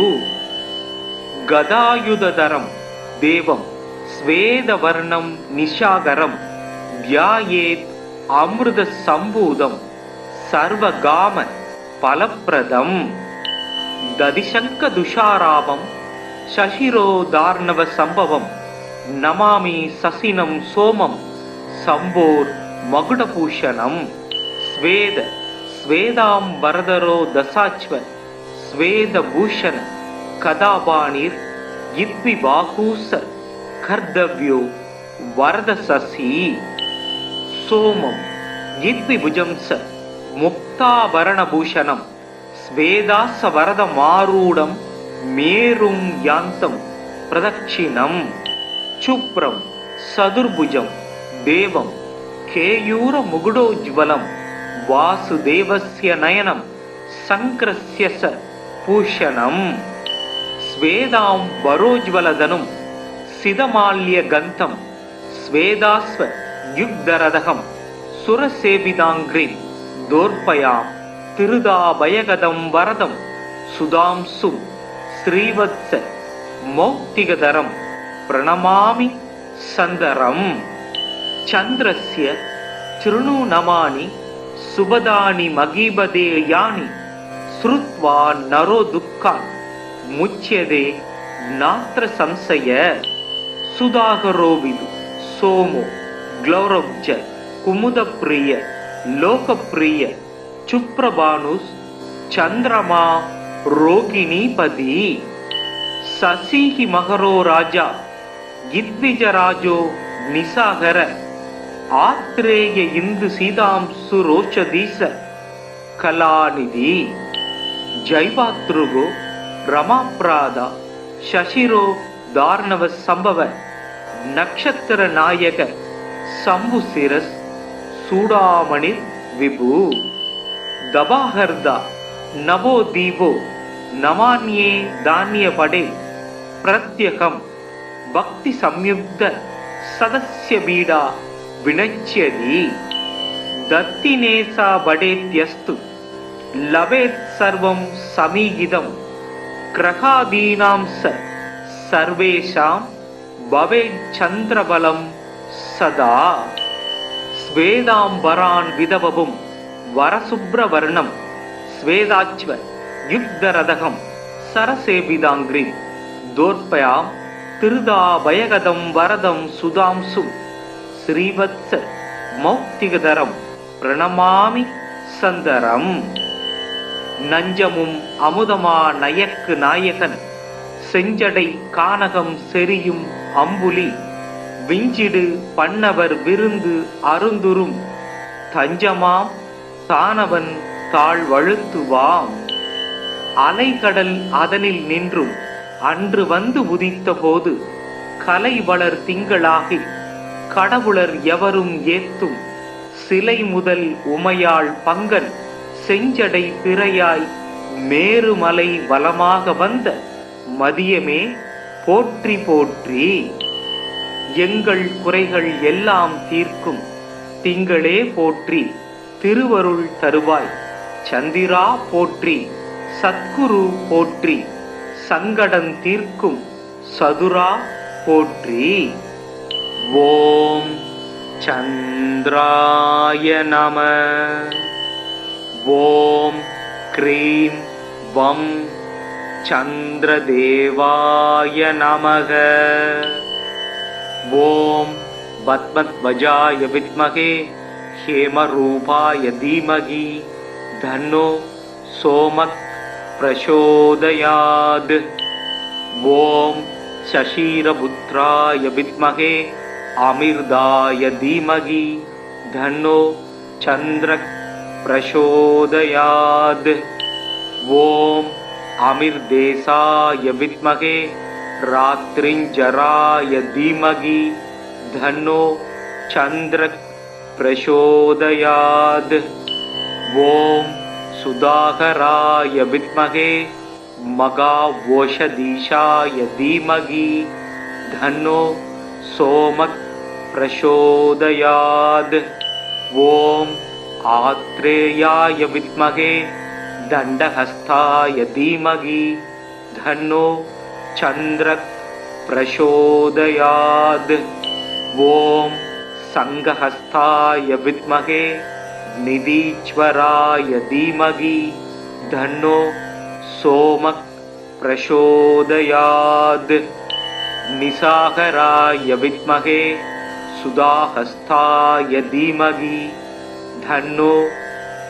S1: கதாயுததரம் தேவம் ஸ்வேதவர்ணம் நிஷாகரம் தியாயேத் அமிர்த சம்பூதம் சர்வகாம பலப்பிரதம். ததிசங்க துஷாராபம் சசிரோதார்ணவ சம்பவம் நமாமி சசினம் சோமம் சம்போர் மகுடபூஷணம். ஸ்வேத ஸ்வேதாம் வரதரோ தசாச்வ ஸ்வேதபூஷண கதாபாணிர் இத்வி பாகூச கர்தவ்யோ வரத சசி. சோமம் இத்வி புஜம்ச முக்தாபரணபூஷணம் ஸ்வேதாச வரத மாரூடம் மேரும் யாந்தம் பிரதட்சிணம். சுப்ரம் சதுர்புஜம் தேவம் கேயூர முகுடோஜ்வலம் வாசுதேவஸ்ய நயனம் சங்கிரஸ்ய ச பூஷணம். ஸ்வேதாம் வரோஜ்வலதனும் சிதமால்ய கந்தம் ஸ்வேதாஸ்வ யுக்தரதகம் சுரசேவிதாங்கிரி தோர்பயாம் திருதாபயகதம் வரதம் சுதாம்சும் ஸ்ரீவத்ஸ மௌக்திகதரம் பிரணமாமி சந்தரம். சந்திரஸ்ய சிருணு நமானி சுபதானி மகீபதே யானி ஸ்ருத்வா நரோ துக்கான் முச்யதே நாத்ர சம்சய. சுதாகரோவிது சோமோ க்ளௌரப்ஜ குமுதப்பிரிய லோகப்பிரிய சுப்ரபானுஸ் சந்திரமா ரோகிணீபதி. சசிஹி மகரோ ராஜா இத்விஜராஜோ நிசாகர ஆத்ரேய இந்து சீதாம்சு ரோஷதீச கலாநிதி. ஜைவாத்ருகோ ரமாப்ராதா சசிரோ தார்ணவ சம்பவ நக்ஷத்திர நாயக சம்புசிரஸ் சூடாமணிர் விபு. தபாஹர்தா நவோ தீபோ நமான்யே தானிய படே பிரத்யகம் பக்தி சம்யுக்த சதஸ்ய பீடா வினச்யதி. தத்தினேசா படேத்யஸ்து லவேத் சர்வம் சமீகிதம் கிரகாதீனாம் சர்வேஷாம் பவேத் சந்திரபலம் சதா. ஸ்வேதாம்பரான் விதவபும் வரசுப்ரவர்ணம் ஸ்வேதாச்வ யுக்தரதகம் சரசேபிதாங்கிரி தோர்பயாம் திருதாபயகதம் வரதம் சுதாம்சும் ஸ்ரீவத்ஸ மௌக்திகதரம் பிரணமாமி சந்தரம். நஞ்சமும் அமுதமா நயக்கு நாயகன் செஞ்சடை கானகம் செரியும் அம்புலி விஞ்சிடு பண்ணவர் விருந்து அருந்துரும் தஞ்சமாம் தானவன் தாழ்வழுத்துவாம். அலைகடல் அதனில் நின்றும் அன்று வந்து உதித்த போது கலை வளர் திங்களாகி கடவுளர் எவரும் ஏத்தும் சிலை முதல் உமையாள் பங்கன் செஞ்சடை பிறையாய் மேருமலை வலமாக வந்த மதியமே போற்றி போற்றி. எங்கள் குறைகள் எல்லாம் தீர்க்கும் திங்களே போற்றி திருவருள் தருவாய். சந்திரா போற்றி சத்குரு போற்றி சங்கடம் தீர்க்கும் சதுரா போற்றி. ஓம் சந்திராய நம. ஓம் க்ரீம் வம் சந்திரதேவாய நமக. ஓம் பத்மத்வஜாய வித்மகே ஹேமரூபாய தீமகி தன்னோ सोमः प्रचोदयात्। ॐ शशिरपुत्राय विद्महे अमिर्दाय धीमहि धन्नो चन्द्रः प्रचोदयात्। ॐ अमिर्देशाय विद्महे रात्रिञ्जराय धीमहि धन्नो चन्द्रः प्रचोदयात्। ॐ सुधाकराय विद्महे मघावोषधीशाय धीमहि धन्नो सोमः प्रचोदयात्। ॐ आत्रेयाय विद्महे दण्डहस्ताय धीमहि धन्नो चन्द्रः प्रचोदयात्। ॐ संघहस्ताय विद्महे निधीश्वराय धीमहि धन्नो सोमः प्रचोदयात्। निशाकराय विद्महे सुधाहस्ताय धीमहि धन्नो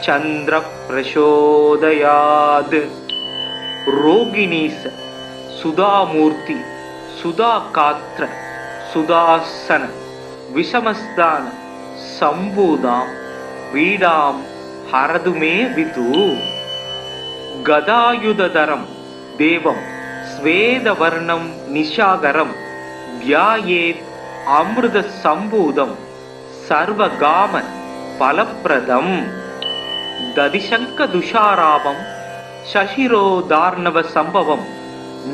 S1: चन्द्रः प्रचोदयात्। रोगिणीश सुधामूर्ति सुधाकात्र सुदासन विषमस्दान संबूदां पीडां हरतु मे विदु। गदायुधधरं देवं स्वेदवर्णं निशाकरं ध्यायेत् अमृतसम्भूतं सर्वकाम फलप्रदं। दधिशङ्खदुषारावं शशिरोदार्णवसम्भवं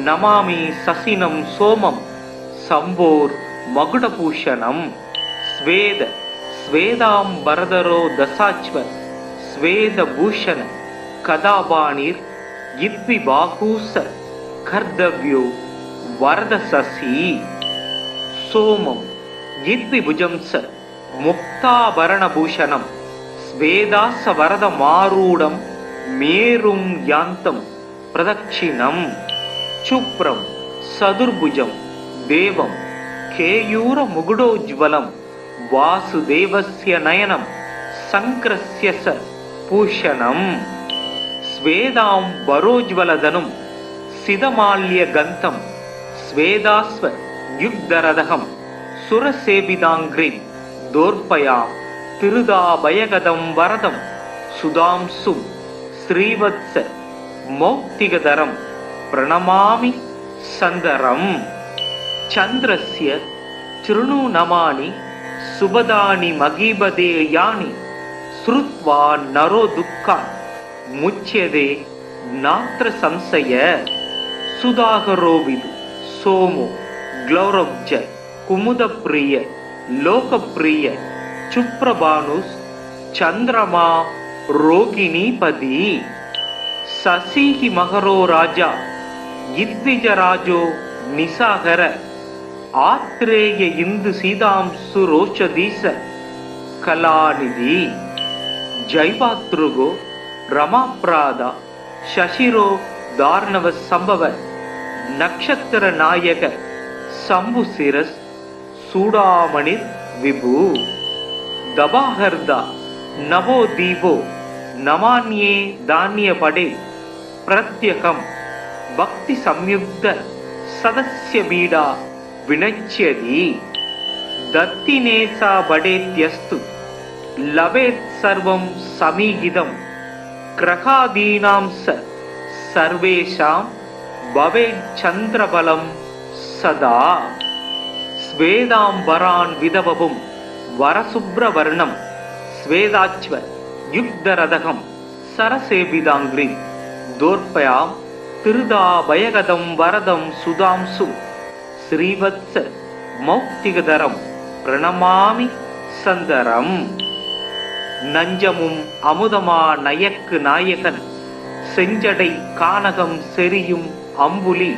S1: नमामि शशिनं सोमं शम्भोर्मकुटभूषणं। स्वेद स्वेदाम्बरधरो दशाश्व स्वेदभूषण कदापाणिर् इद्विबाहूस कर्तव्यो वरदशशि। सोमं इद्विभुजं स मुक्ताभरणभूषणं स्वेदासवरदमारूढं मेरुं यान्तं प्रदक्षिणं। शुभ्रं चतुर्भुजं देवं केयूरमुकुटोज्ज्वलं वासुदेवस्य नयनं शङ्करस्य स भूषणं। स्वेदाम्बरोज्ज्वलधनुं सितमाल्यगन्धं स्वेदास्व युग्धरथं सुरसेविताङ्घ्रिं दोर्पयां तिरुदाभयगदं वरदं सुधांशुं श्रीवत्स मौक्तिकधरं प्रणमामि सन्दरं। चन्द्रस्य चृणुनमानि सुभदानि महीपदेयानि श्रुत्वा नरो दुःखात् मुच्यते नात्र संशय। सुधाकरो विदु सोमो ग्लौरब्ज कुमुदप्रिय लोकप्रिय चुप्रभानुस् चन्द्रमा रोगिणीपति। शशिः मकरो राजा इद्विजराजो निशाकर आत्रेय इंदु सीतांशुरोषधीश कलानिधि। जैवातृगो रमाप्रादा शशिरो दार्णव संभव नक्षत्र नायक शंभुशिरस् सूडामणिर् विभु। दबाहर्दा नवो दीपो नमान्ये धान्यपडे प्रत्यहं भक्ति संयुक्त सदस्य बीडा विनच्यति। दत्तिनेसा बडेत्यस्तु लवेत् सर्वं समीहितं ग्रहादीनां स सर्वेषां भवेत् चन्द्रबलं सदा। स्वेदाम्बरान् विदवपुं वरशुभ्रवर्णं स्वेदाच्व युग्धरथं सरसेविताङ्घ्रिं दोर्पयां तिरुदाभयगदं वरदं सुधांशुं श्रीवत्स मौक्तिकधरं प्रणमामि सन्दरम्। நஞ்சமும் அமுதமா நயக்கு நாயகன் செஞ்சடை கானகம் செரியும் அம்புலி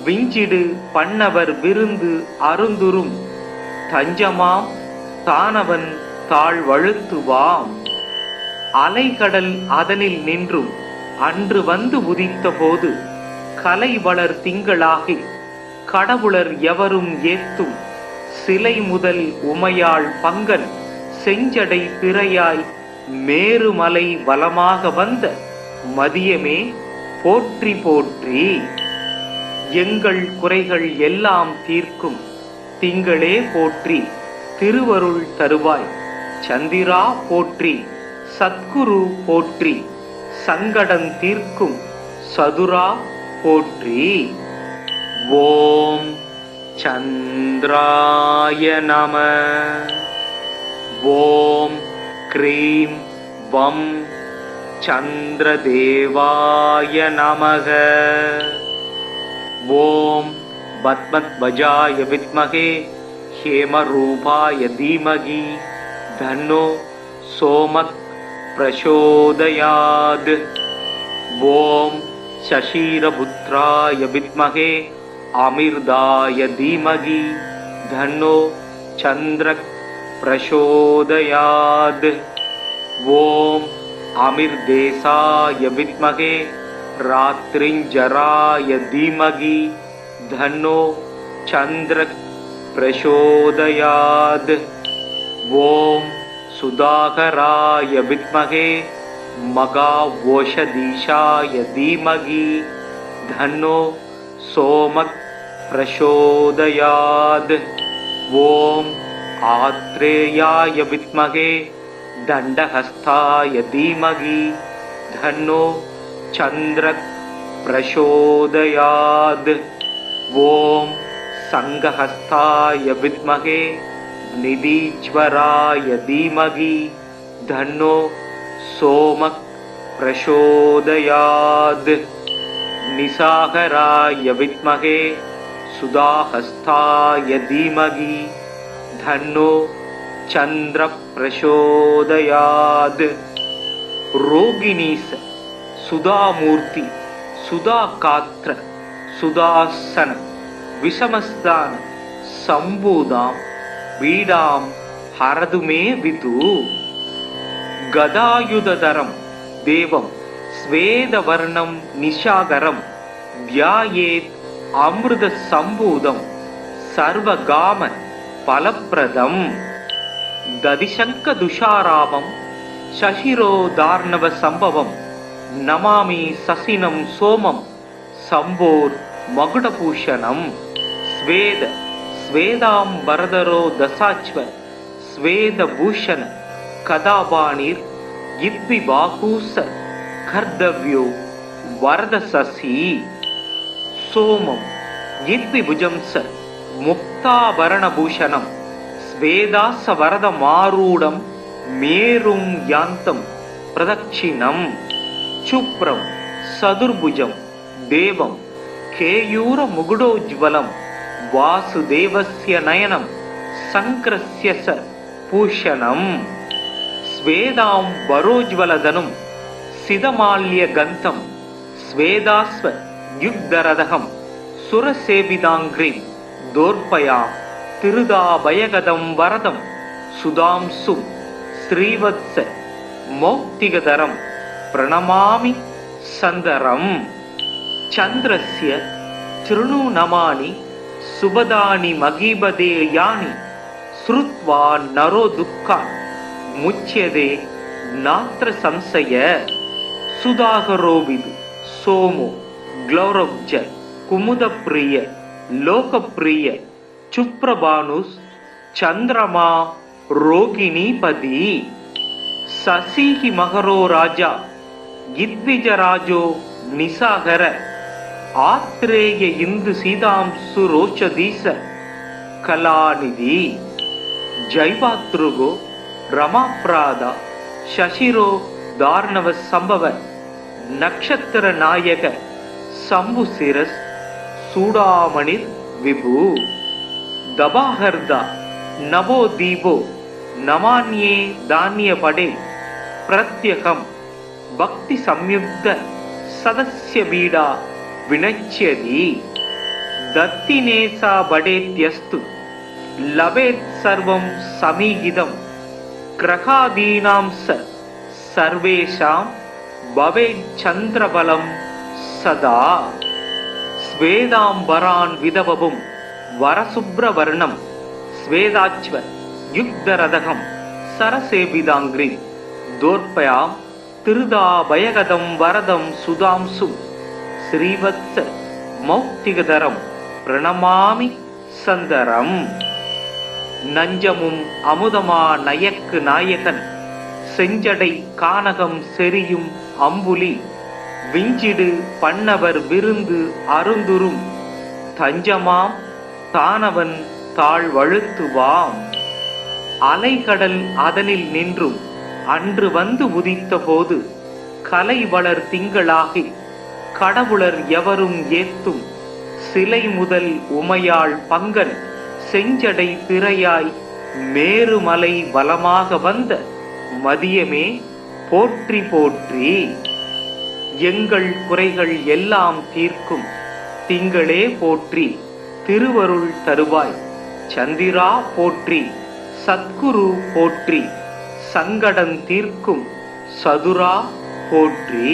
S1: விஞ்சிடு பண்ணவர் விருந்து அருந்துரும் தஞ்சமாம் தானவன் தாழ்வழுத்துவாம். அலைகடல் அதனில் நின்றும் அன்று வந்து உதித்த போது கலை வளர் திங்களாகி கடவுளர் எவரும் ஏத்தும் சிலை முதல் உமையாள் பங்கன் செஞ்சடை பிறையாய் மேருமலை வலமாக வந்த மதியமே போற்றி போற்றி. எங்கள் குறைகள் எல்லாம் தீர்க்கும் திங்களே போற்றி, திருவருள் தருவாய் சந்திரா போற்றி, சத்குரு போற்றி, சங்கடம் தீர்க்கும் சதுரா போற்றி. ஓம் சந்திராய நம. ஓம் க்ரீம் வம் சந்திரதேவாய நமக. ஓம் பத்மத்வஜாய வித்மகே ஹேமரூபாய தீமகி தன்னோ சோமக் பிரசோதயாத். ஓம் சசீரபுத்ராய வித்மகே அமிர்தாய தீமகி தன்னோ சந்திரக் பிரசோதயாத். ஓம் அமிர்தேசாய வித்மகே ராத்ரிஞ்சராய தீமகி தன்னோ சந்திரக் பிரசோதயாத். ஓம் சுதாகராய வித்மகே மகாவோஷதீஷாய தீமகி தன்னோ சோமக் பிரசோதயாத். ஓம் ஆத்ரேயாய வித்மகே தண்டஹஸ்தாய தீமகி தன்னோ சந்திரக் பிரசோதயாத். ஓம் சங்கஹஸ்தாய வித்மகே நிதீஸ்வராய தீமகி தன்னோ சோமக் பிரசோதயாத். நிசாகராய வித்மகே சுதாஹஸ்தாய தீமகி தன்னோ சந்திர பிரசோதயாத். ரோகிணீச சுதாமூர்த்தி சுதாகாத்ர சுதாசன விஷமஸ்தான சம்பூதாம் வீடாம் ஹரதுமே விது. கதாயுததரம் தேவம் ஸ்வேதவர்ணம் நிஷாகரம் தியாயேத் அமிர்த சம்பூதம் சர்வகாம பலப்பிரதம். ததிசங்க துஷாராமம் சசிரோதார்ணவ சம்பவம் நமாமி சசினம் சோமம் சம்போர் மகுடபூஷணம். ஸ்வேத ஸ்வேதாம்பரதரோ தசாச்வ ஸ்வேதபூஷண கதாபாணிர் இத்விபாகூச கர்தவ்யோ வரதசசி. சோமம் இத்விபுஜம் ச முக்தாபரணபூஷணம் ஸ்வேதாச வரதமாரூடம் மேரும் யாந்தம் பிரதட்சிணம். சுப்ரம் சதுர்புஜம் தேவம் கேயூர முகுடோஜ்வலம் வாசுதேவஸ்ய நயனம் சங்கிரஸ்ய ச பூஷணம். ஸ்வேதாம் வரோஜ்வலதனும் சிதமால்ய கந்தம் ஸ்வேதாஸ்வ யுக்தரதகம் சுரசேவிதாங்கிரீம் தோர்பயாம் திருதாபயகதம் வரதம் சுதாம்சும் ஸ்ரீவத்ஸ மௌக்திகதரம் பிரணமாமி சந்தரம். சந்திரஸ்ய த்ருணு நமானி சுபதானி மகீபதே யானி ஸ்ருத்வா நரோ துக்கான் முச்யதே நாத்ர சம்சய. சுதாகரோவிது சோமோ க்ளௌரவ்ஜ குமுதப்பிரிய லோகப்பிரிய சுப்ரபானுஸ் சந்திரமா ரோகிணீபதி. சசிஹி மகரோ ராஜா இத்விஜராஜோ நிசாகர ஆத்ரேய இந்து சீதாம்சு ரோஷதீச கலாநிதி. ஜைவாத்ருகோ ரமாப்ராதா சசிரோ தார்ணவ சம்பவ நக்ஷத்திர நாயக சம்புசிரஸ் சூடாமணிர் விபு. தபாஹர்தா நவோ தீபோ நமான்யே தானிய படே பிரத்யகம் பக்தி சம்யுக்த சதஸ்ய பீடா வினச்யதி. தத்தினேசா படேத்யஸ்து லபேத் சர்வம் சமீகிதம் கிரகாதீனாம் ச சர்வேஷாம் பவேத் சந்திரபலம் சதா. ஸ்வேதாம்பரான் விதவபும் வரசுப்ரவர்ணம் ஸ்வேதாச்வ யுக்தரதகம் சரசேபிதாங்கிரி தோர்பயாம் திருதா பயகதம் வரதம் சுதாம்சும் ஸ்ரீவத்ச மௌக்திகதரம் பிரணமாமி சந்தரம். நஞ்சமும் அமுதமா நயக்கு நாயகன் செஞ்சடை கானகம் செரியும் அம்புலி விஞ்சிடு பண்ணவர் விருந்து அருந்துரும் தஞ்சமாம் தானவன் தாழ் வழுத்துவாம். அலைகடல் அதனில் நின்றும் அன்று வந்து உதித்த போது கலை வளர் திங்களாகி கடவுளர் எவரும் ஏத்தும் சிலை முதல் உமையாள் பங்கன் செஞ்சடை திரையாய் மேருமலை வலமாக வந்த மதியமே போற்றி போற்றி. எங்கள் குறைகள் எல்லாம் தீர்க்கும் திங்களே போற்றி, திருவருள் தருவாய் சந்திரா போற்றி, சத்குரு போற்றி, சங்கடம் தீர்க்கும் சதுரா போற்றி.